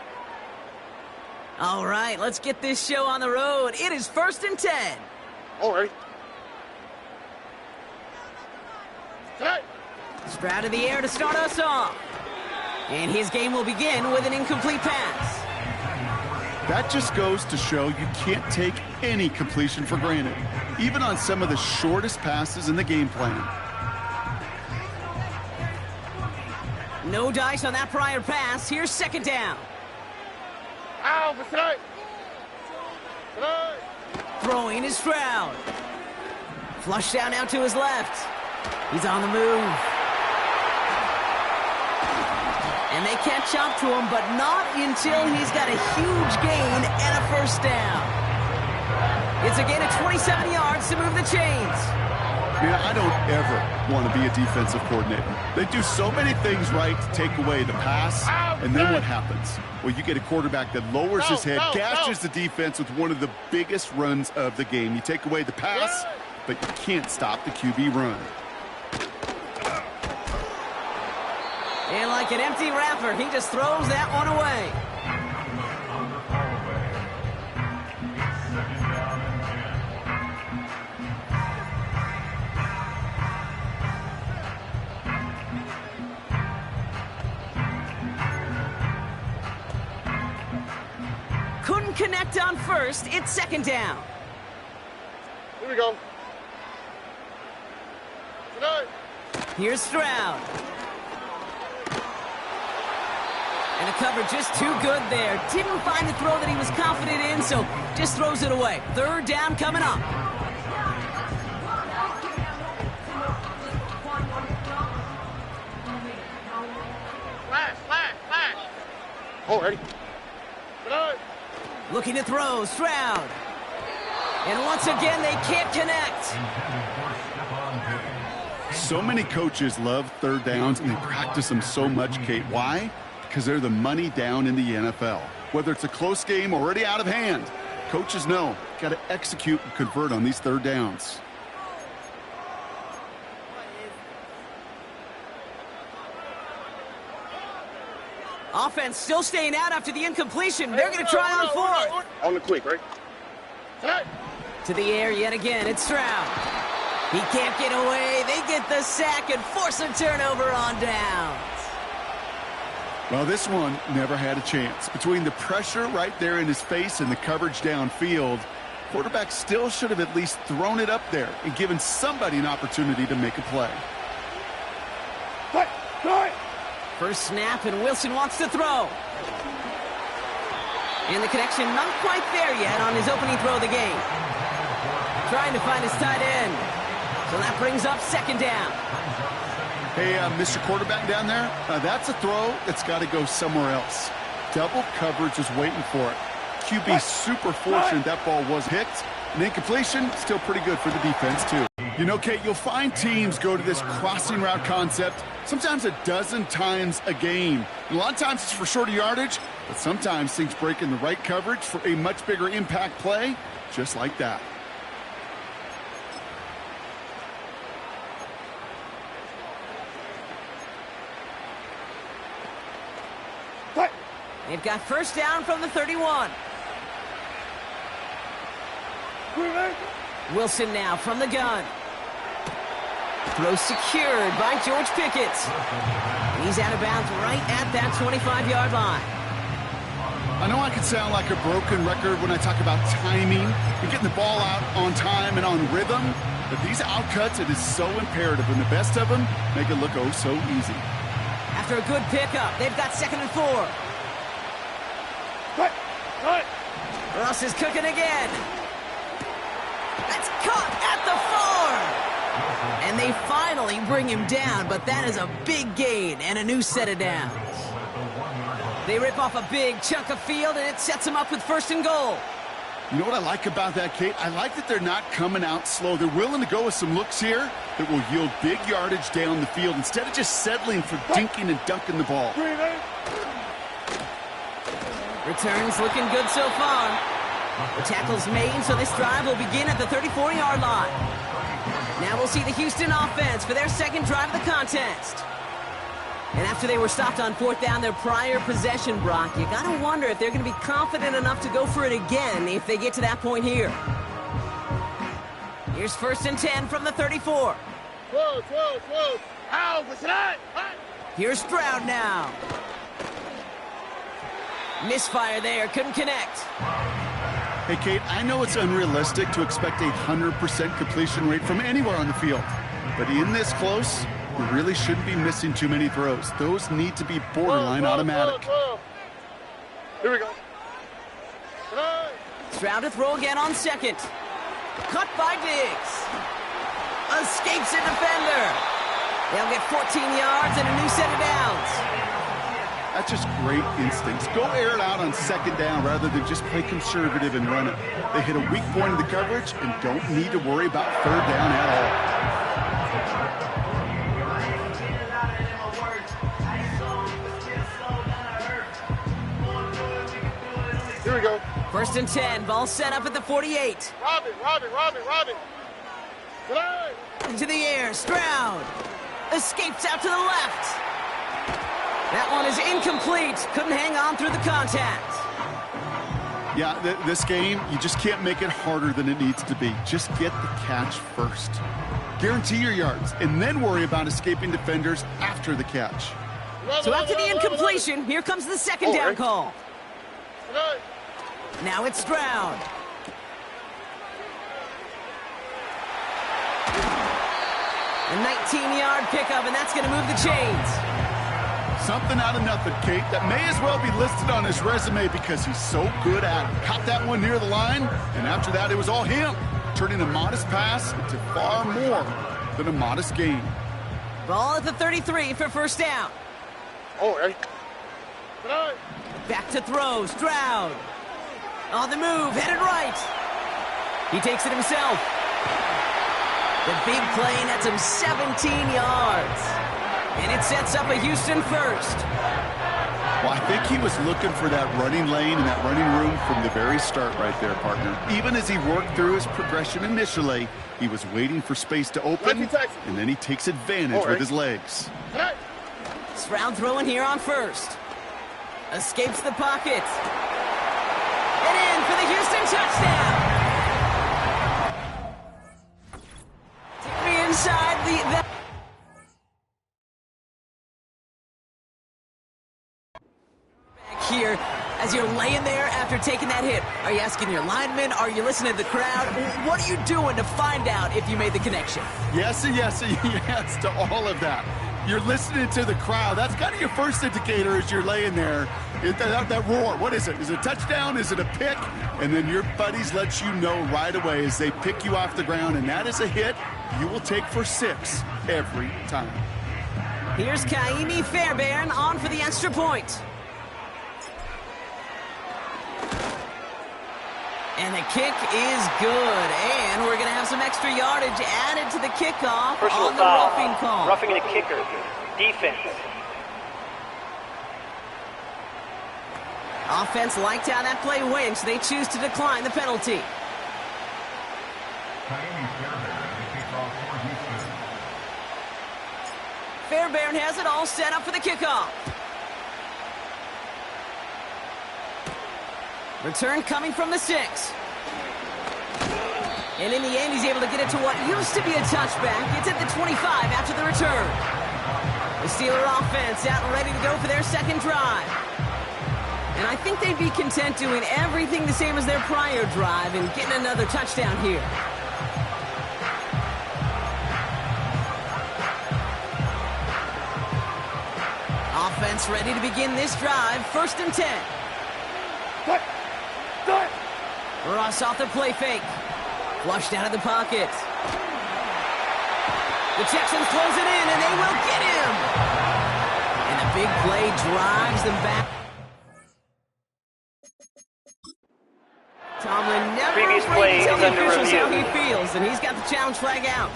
Speaker 1: All right, let's get this show on the road. It is 1st and 10.
Speaker 4: All right. Tonight.
Speaker 1: Stroud in the air to start us off. And his game will begin with an incomplete pass.
Speaker 2: That just goes to show you can't take any completion for granted, even on some of the shortest passes in the game plan.
Speaker 1: No dice on that prior pass. Here's second down.
Speaker 4: Ow, for tonight. Tonight.
Speaker 1: Throwing is Stroud. Flush down out to his left. He's on the move. And they catch up to him, but not until he's got a huge gain and a first down. It's a gain of 27 yards to move the chains.
Speaker 2: Man, I don't ever want to be a defensive coordinator. They do so many things right to take away the pass, and then what happens? Well, you get a quarterback that lowers his head, gashes the defense with one of the biggest runs of the game. You take away the pass, but you can't stop the QB run.
Speaker 1: And like an empty wrapper, he just throws that one away.
Speaker 3: On the fallback. It's 2nd down and 10.
Speaker 1: Couldn't connect on first. It's 2nd down.
Speaker 4: Here we go. Tonight.
Speaker 1: Here's Stroud. And the cover just too good there. Didn't find the throw that he was confident in, so just throws it away. 3rd down coming up.
Speaker 4: Flash. Oh, ready. Tonight.
Speaker 1: Looking to throw, Stroud. And once again, they can't connect.
Speaker 3: Intended for Stephon Diggs.
Speaker 2: So many coaches love 3rd downs, and they practice them so much, Kate. Why? Because they're the money down in the NFL. Whether it's a close game already out of hand, coaches know, got to execute and convert on these 3rd downs.
Speaker 1: Offense still staying out after the incompletion. They're going to try on 4th.
Speaker 4: On the quick, right? Tonight.
Speaker 1: To the air yet again. It's Stroud. He can't get away. They get the sack and force a turnover on downs.
Speaker 2: Well, this one never had a chance. Between the pressure right there in his face and the coverage downfield, quarterback still should have at least thrown it up there and given somebody an opportunity to make a play.
Speaker 1: First snap, and Wilson wants to throw. And the connection not quite there yet on his opening throw of the game. Trying to find his tight end. So that brings up 2nd down.
Speaker 2: Hey, Mr. Quarterback down there, that's a throw that's got to go somewhere else. Double coverage is waiting for it. QB super fortunate that ball was picked. And incompletion, still pretty good for the defense, too. You know, Kate, you'll find teams go to this crossing route concept sometimes a dozen times a game. And a lot of times it's for shorter yardage, but sometimes things break in the right coverage for a much bigger impact play, just like that.
Speaker 1: They've got first down from the 31. Wilson now from the gun. Throw secured by George Pickett. And he's out of bounds right at that 25-yard line.
Speaker 2: I know I can sound like a broken record when I talk about timing and getting the ball out on time and on rhythm, but these outcuts, it is so imperative, and the best of them make it look oh so easy.
Speaker 1: After a good pickup, they've got 2nd and 4. Russ is cooking again. That's caught at the 4. And they finally bring him down, but that is a big gain and a new set of downs. They rip off a big chunk of field, and it sets them up with 1st and goal.
Speaker 2: You know what I like about that, Kate? I like that they're not coming out slow. They're willing to go with some looks here that will yield big yardage down the field instead of just settling for dinking and dunking the ball.
Speaker 1: Returns looking good so far. The tackle's made, so this drive will begin at the 34-yard line. Now we'll see the Houston offense for their 2nd drive of the contest. And after they were stopped on 4th down their prior possession, Brock, you got to wonder if they're going to be confident enough to go for it again if they get to that point here. Here's 1st and 10 from the 34.
Speaker 4: Close. Ow, what's that?
Speaker 1: Here's Stroud now. Misfire there, couldn't connect.
Speaker 2: Hey, Kate, I know it's unrealistic to expect a 100% completion rate from anywhere on the field, but in this close, you really shouldn't be missing too many throws. Those need to be borderline automatic.
Speaker 4: Here we go.
Speaker 1: Stroud to throw again on 2nd. Cut by Diggs. Escapes a defender. They'll get 14 yards and a new set of downs.
Speaker 2: That's just great instincts. Go air it out on 2nd down rather than just play conservative and run it. They hit a weak point in the coverage and don't need to worry about 3rd down at all.
Speaker 4: Here we go.
Speaker 1: First and 10, ball set up at the 48.
Speaker 4: Robin. Tonight.
Speaker 1: Into the air, Stroud. Escapes out to the left. That one is incomplete. Couldn't hang on through the contact.
Speaker 2: Yeah, this game, you just can't make it harder than it needs to be. Just get the catch first. Guarantee your yards, and then worry about escaping defenders after the catch.
Speaker 1: So after the incompletion, here comes the second down call.
Speaker 4: Tonight.
Speaker 1: Now it's Stroud. A 19-yard pickup, and that's going to move the chains.
Speaker 2: Something out of nothing, Kate, that may as well be listed on his resume because he's so good at it. Caught that one near the line, and after that, it was all him, turning a modest pass into far more than a modest gain.
Speaker 1: Ball at the 33 for first down.
Speaker 4: Oh, ready. Tonight.
Speaker 1: Back to throw, Stroud. On the move, headed right. He takes it himself. The big play nets him 17 yards. And it sets up a Houston first.
Speaker 2: Well, I think he was looking for that running lane and that running room from the very start right there, partner. Even as he worked through his progression initially, he was waiting for space to open, and then he takes advantage with his legs.
Speaker 1: Stroud throwing here on first. Escapes the pocket. And in for the Houston touchdown. Take me inside the here as you're laying there after taking that hit. Are you asking your lineman? Are you listening to the crowd? What are you doing to find out if you made the connection?
Speaker 2: Yes and yes and yes to all of that. You're listening to the crowd. That's kind of your first indicator as you're laying there. That roar, what is it? Is it a touchdown? Is it a pick? And then your buddies let you know right away as they pick you off the ground, and that is a hit you will take for 6 every time.
Speaker 1: Here's Kaimi Fairbairn on for the extra point. And the kick is good. And we're going to have some extra yardage added to the kickoff on the roughing call.
Speaker 5: Roughing the kicker. Defense.
Speaker 1: Offense liked how that play went, so they choose to decline the penalty. Fairbairn has it all set up for the kickoff. Return coming from the 6. And in the end, he's able to get it to what used to be a touchback. It's at the 25 after the return. The Steeler offense out and ready to go for their second drive. And I think they'd be content doing everything the same as their prior drive and getting another touchdown here. Offense ready to begin this drive. First and 10. Ross off the play fake. Flushed out of the pocket. The Texans close it in, and they will get him. And the big play drives them back. Tomlin never
Speaker 5: Previous play
Speaker 1: afraid to tell
Speaker 5: is
Speaker 1: the
Speaker 5: under
Speaker 1: officials
Speaker 5: review.
Speaker 1: how he feels, and he's got the challenge flag out.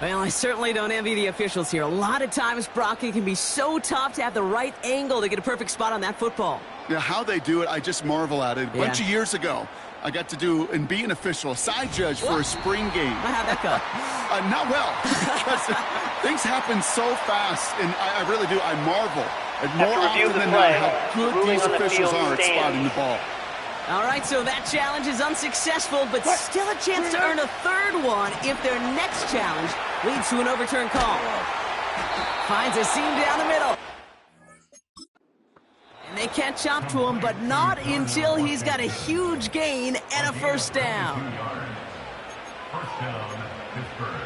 Speaker 1: Well, I certainly don't envy the officials here. A lot of times, Brock, it can be so tough to have the right angle to get a perfect spot on that football.
Speaker 2: Yeah, how they do it, I just marvel at it. A bunch of years ago, I got to do and be an official, a side judge for a spring game.
Speaker 1: How'd that go?
Speaker 2: Not well, because things happen so fast, and I really do. I marvel at more
Speaker 5: review
Speaker 2: often
Speaker 5: the
Speaker 2: than
Speaker 5: play,
Speaker 2: not how good
Speaker 5: ruling
Speaker 2: these
Speaker 5: on the
Speaker 2: officials
Speaker 5: field
Speaker 2: are at
Speaker 5: stands.
Speaker 2: spotting the ball.
Speaker 1: All right, so that challenge is unsuccessful, but still a chance to earn a third one if their next challenge leads to an overturned call. Finds a seam down the middle. And they catch up to him, but not until he's got a huge gain and a first down.
Speaker 3: First down, Pittsburgh.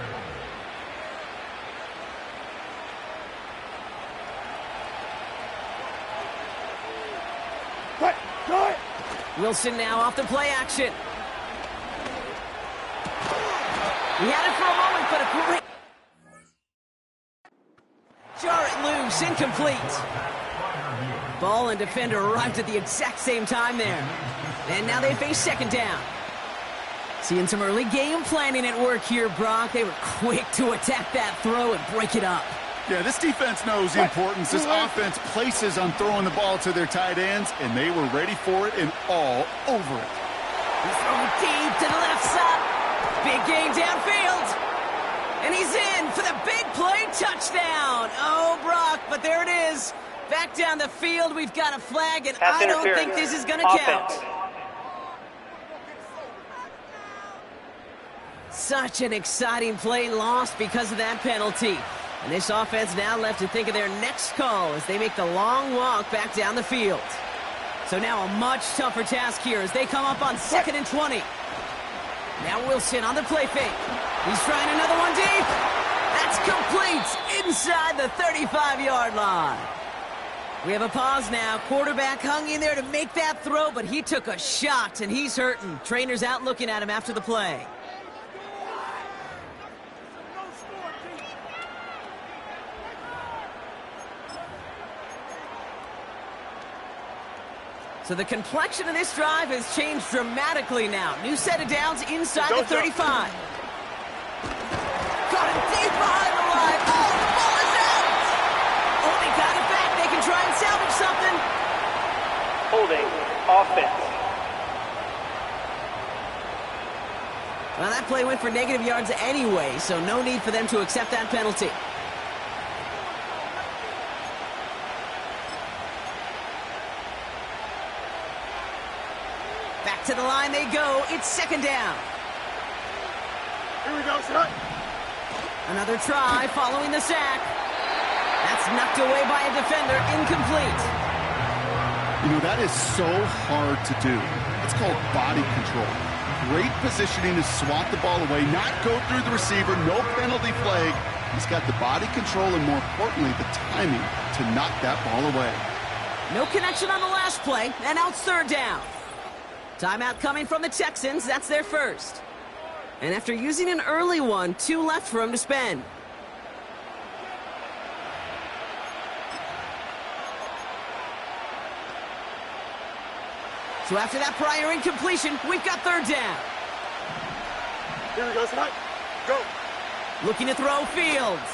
Speaker 1: Wilson now off the play action. He had it for a moment, but a great... Jar it loose, incomplete. Ball and defender arrived at the exact same time there. And now they face second down. Seeing some early game planning at work here, Brock. They were quick to attack that throw and break it up.
Speaker 2: Yeah, this defense knows the importance this offense places on throwing the ball to their tight ends, and they were ready for it and all over it.
Speaker 1: He's throwing deep to the left side. Big gain downfield. And he's in for the big play touchdown. Oh, Brock, but there it is. Back down the field, we've got a flag, and
Speaker 5: Pass
Speaker 1: I don't
Speaker 5: interference.
Speaker 1: think this is going to count.
Speaker 5: Offense.
Speaker 1: Such an exciting play lost because of that penalty. And this offense now left to think of their next call as they make the long walk back down the field. So now a much tougher task here as they come up on 2nd and 20. Now Wilson on the play fake. He's trying another one deep. That's complete inside the 35-yard line. We have a pause now. Quarterback hung in there to make that throw, but he took a shot, and he's hurting. Trainer's out looking at him after the play. So the complexion of this drive has changed dramatically now. New set of downs inside the 35. Got it deep behind the line. Oh, the ball is out! Oh, they got it back. They can try and salvage something.
Speaker 5: Holding. Offense.
Speaker 1: Well, that play went for negative yards anyway, so no need for them to accept that penalty. Back to the line they go. It's 2nd down.
Speaker 4: Here we go, son.
Speaker 1: Another try following the sack. That's knocked away by a defender. Incomplete.
Speaker 2: You know, that is so hard to do. It's called body control. Great positioning to swat the ball away, not go through the receiver, no penalty flag. He's got the body control and, more importantly, the timing to knock that ball away.
Speaker 1: No connection on the last play, and now it's 3rd down. Timeout coming from the Texans. That's their first. And after using an early one, 2 left for him to spend. So after that prior incompletion, we've got 3rd down.
Speaker 4: Here we go, son. Go.
Speaker 1: Looking to throw Fields.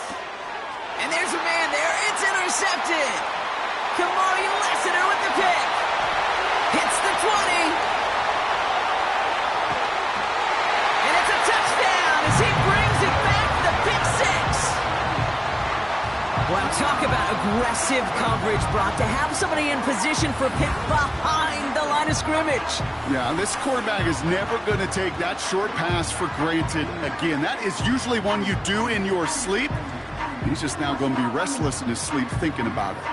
Speaker 1: And there's a man there. It's intercepted. Kamari Lassiter with the pick. Hits the 20. Well, talk about aggressive coverage, Brock. To have somebody in position for pick behind the line of scrimmage.
Speaker 2: Yeah, this quarterback is never going to take that short pass for granted again. That is usually one you do in your sleep. He's just now going to be restless in his sleep thinking about it.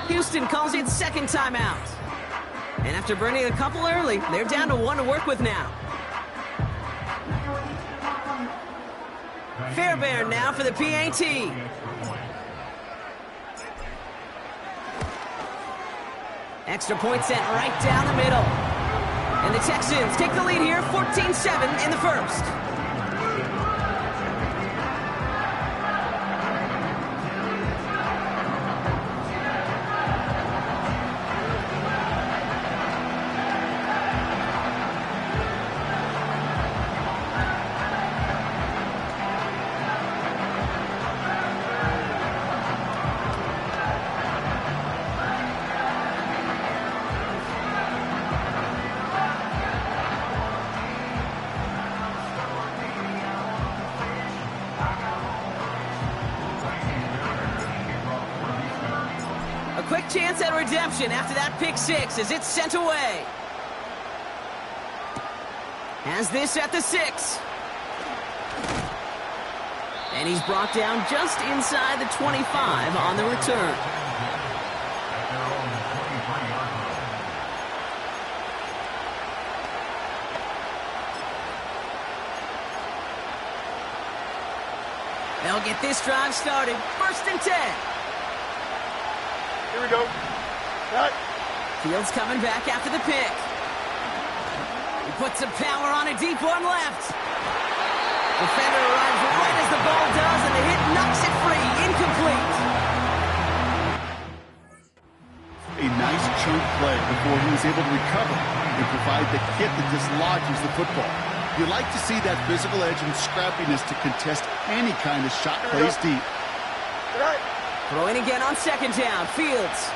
Speaker 1: Houston calls it 2nd timeout. And after burning a couple early, they're down to 1 to work with now. Fairbairn now for the PAT. Extra point sent right down the middle. And the Texans take the lead here, 14-7 in the first. Quick chance at redemption after that pick 6 as it's sent away. Has this at the 6. And he's brought down just inside the 25 on the return. They'll get this drive started. 1st and 10.
Speaker 4: Here we go. Cut.
Speaker 1: Fields coming back after the pick. Puts some power on a deep one left. Defender arrives right as the ball does, and the hit knocks it free. Incomplete.
Speaker 2: A nice chunk play before he was able to recover and provide the hit that dislodges the football. You like to see that physical edge and scrappiness to contest any kind of shot plays deep.
Speaker 1: Throwing again on second down. Fields.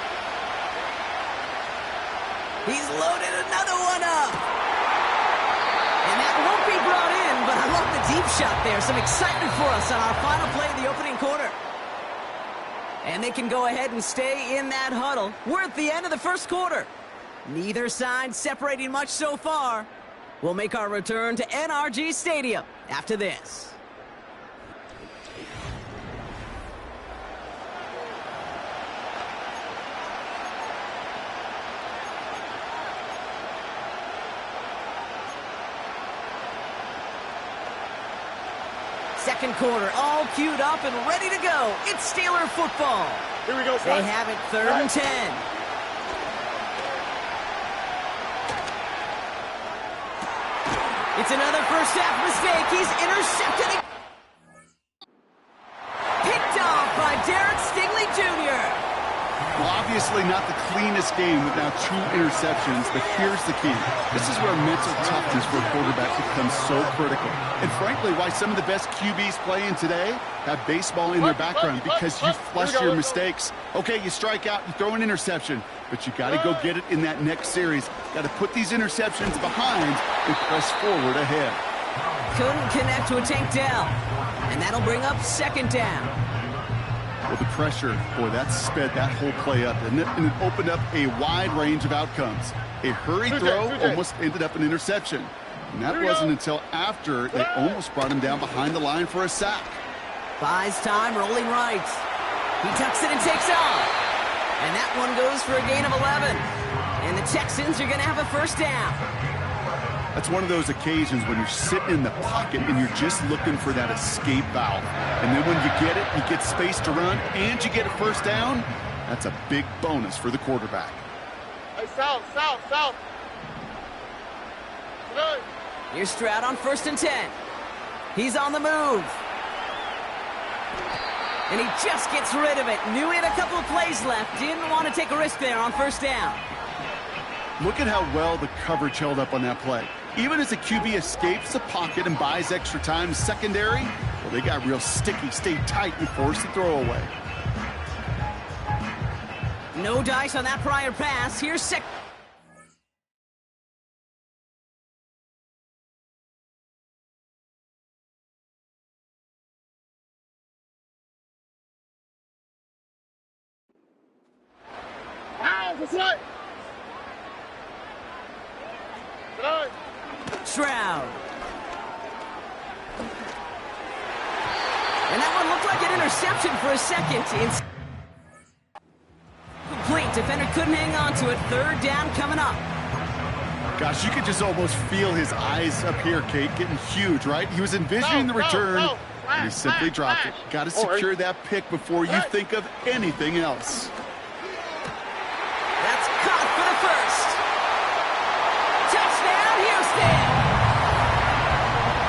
Speaker 1: He's loaded another one up. And that won't be brought in, but I love the deep shot there. Some excitement for us on our final play of the opening quarter. And they can go ahead and stay in that huddle. We're at the end of the first quarter. Neither side separating much so far. We'll make our return to NRG Stadium after this. Second quarter, all queued up and ready to go. It's Steeler football.
Speaker 4: Here we go, son.
Speaker 1: They have it 3rd and 10. It's another first half mistake. He's intercepted. Picked off by Derek Stingley Jr.
Speaker 2: Well, obviously not the cleanest game without 2 interceptions, but here's the key. This is where mental toughness for a quarterback becomes so critical. And frankly, why some of the best QBs playing today have baseball in their background, because you flush your mistakes. Okay, you strike out, you throw an interception, but you got to go get it in that next series. Got to put these interceptions behind and press forward ahead.
Speaker 1: Couldn't connect to a tank down. And that'll bring up second down.
Speaker 2: Well, the pressure, boy, that sped that whole play up, and it opened up a wide range of outcomes. A hurried throw almost ended up an interception. And that wasn't until after they almost brought him down behind the line for a sack.
Speaker 1: Buys time, rolling right. He tucks it and takes off. And that one goes for a gain of 11. And the Texans are going to have a first down.
Speaker 2: That's one of those occasions when you're sitting in the pocket and you're just looking for that escape valve. And then when you get it, you get space to run, and you get a first down. That's a big bonus for the quarterback.
Speaker 4: Hey, south.
Speaker 1: Here's Stroud on 1st and 10. He's on the move. And he just gets rid of it. Knew he had a couple of plays left. Didn't want to take a risk there on first down.
Speaker 2: Look at how well the coverage held up on that play. Even as the QB escapes the pocket and buys extra time secondary, well, they got real sticky, stayed tight, and forced the throw away.
Speaker 1: No dice on that prior pass. Here's second. Stroud. And that one looked like an interception for a second. Complete. Defender couldn't hang on to it. 3rd down coming up.
Speaker 2: Gosh, you could just almost feel his eyes up here, Kate, getting huge, right? He was envisioning the return, and he simply dropped it. Got to secure that pick before you think of anything else.
Speaker 1: That's caught for the first. Touchdown, Houston!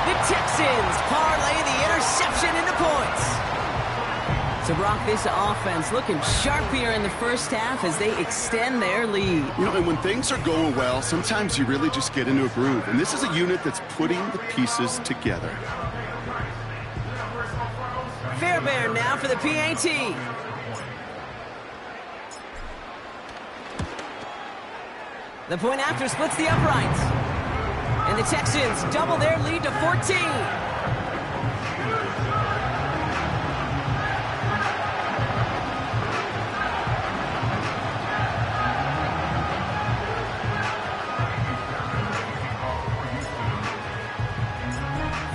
Speaker 1: The Texans parlay the interception into points. So, Brock, this offense looking sharp here in the first half as they extend their lead.
Speaker 2: You know, and when things are going well, sometimes you really just get into a groove. And this is a unit that's putting the pieces together.
Speaker 1: Fairbairn now for the PAT. The point after splits the uprights. And the Texans double their lead to 14.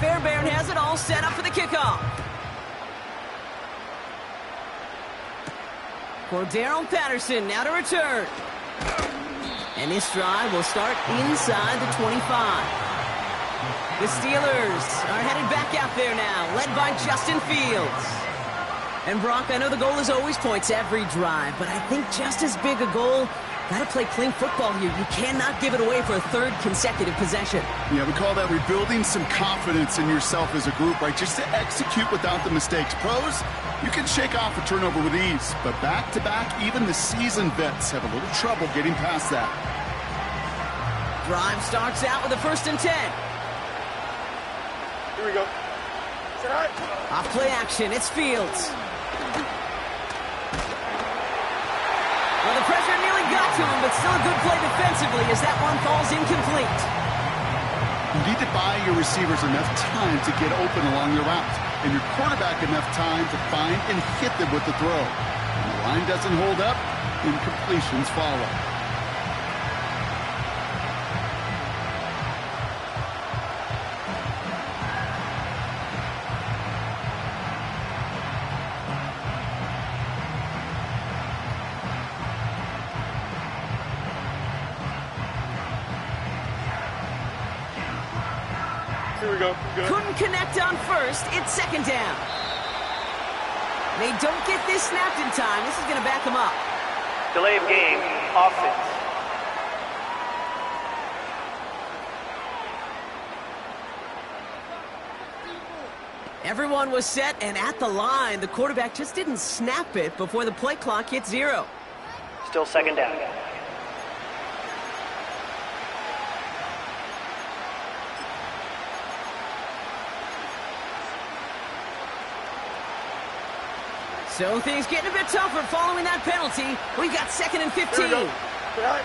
Speaker 1: Fairbairn has it all set up for the kickoff. Cordarrelle Patterson now to return. And this drive will start inside the 25. The Steelers are headed back out there now, led by Justin Fields. And Brock, I know the goal is always points every drive, but I think just as big a goal Got to play clean football here. You cannot give it away for a third consecutive possession.
Speaker 2: Yeah, we call that rebuilding some confidence in yourself as a group, right? Just to execute without the mistakes. Pros, you can shake off a turnover with ease, but back-to-back, even the seasoned vets have a little trouble getting past that.
Speaker 1: Drive starts out with a 1st and 10.
Speaker 4: Here we go. Sit high.
Speaker 1: Off play action, it's Fields. Well, the pressure nearly got to him, but still a good play defensively as that one falls incomplete.
Speaker 2: You need to buy your receivers enough time to get open along your route, and your quarterback enough time to find and hit them with the throw. When the line doesn't hold up, incompletions follow.
Speaker 4: Here we go. Good.
Speaker 1: Couldn't connect on 1st. It's 2nd down. They don't get this snapped in time. This is going to back them up.
Speaker 5: Delay of game, offense.
Speaker 1: Everyone was set and at the line. The quarterback just didn't snap it before the play clock hit 0.
Speaker 5: Still 2nd down.
Speaker 1: So things getting a bit tougher following that penalty. We've got 2nd and 15.
Speaker 4: Here we go. Sit high.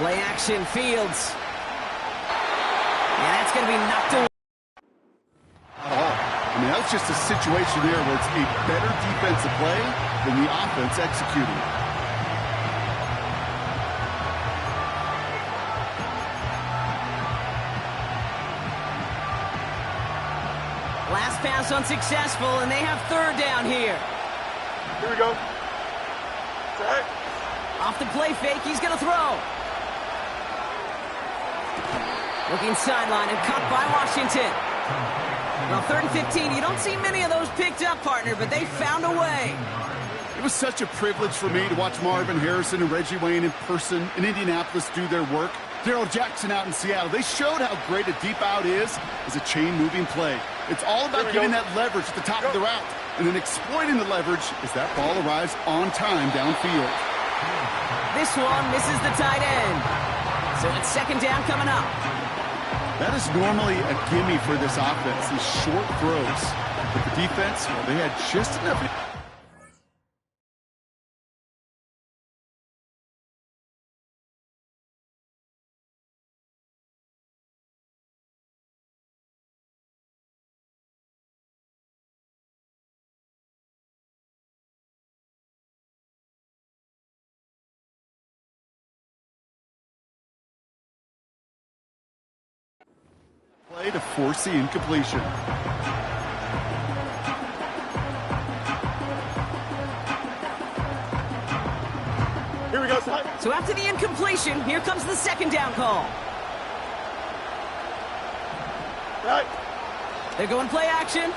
Speaker 1: Play action, Fields. And that's going to be knocked away.
Speaker 2: I mean, that's just a situation there where it's a better defensive play than the offense executing.
Speaker 1: Last pass unsuccessful, and they have 3rd down here.
Speaker 4: Here we go. Sit high.
Speaker 1: Off the play fake, he's going to throw. Looking sideline and caught by Washington. Well, 3rd and 15, you don't see many of those picked up, partner, but they found a way.
Speaker 2: It was such a privilege for me to watch Marvin Harrison and Reggie Wayne in person in Indianapolis do their work. Darrell Jackson out in Seattle. They showed how great a deep out is as a chain-moving play. It's all about getting that leverage at the top of the route and then exploiting the leverage as that ball arrives on time downfield.
Speaker 1: This one misses the tight end. So it's 2nd down coming up.
Speaker 2: That is normally a gimme for this offense, these short throws. But the defense, well, they had just enough. Play to force the incompletion.
Speaker 4: Here we go. Sit high.
Speaker 1: So after the incompletion, here comes the 2nd down call.
Speaker 4: Sit high.
Speaker 1: They're going play action.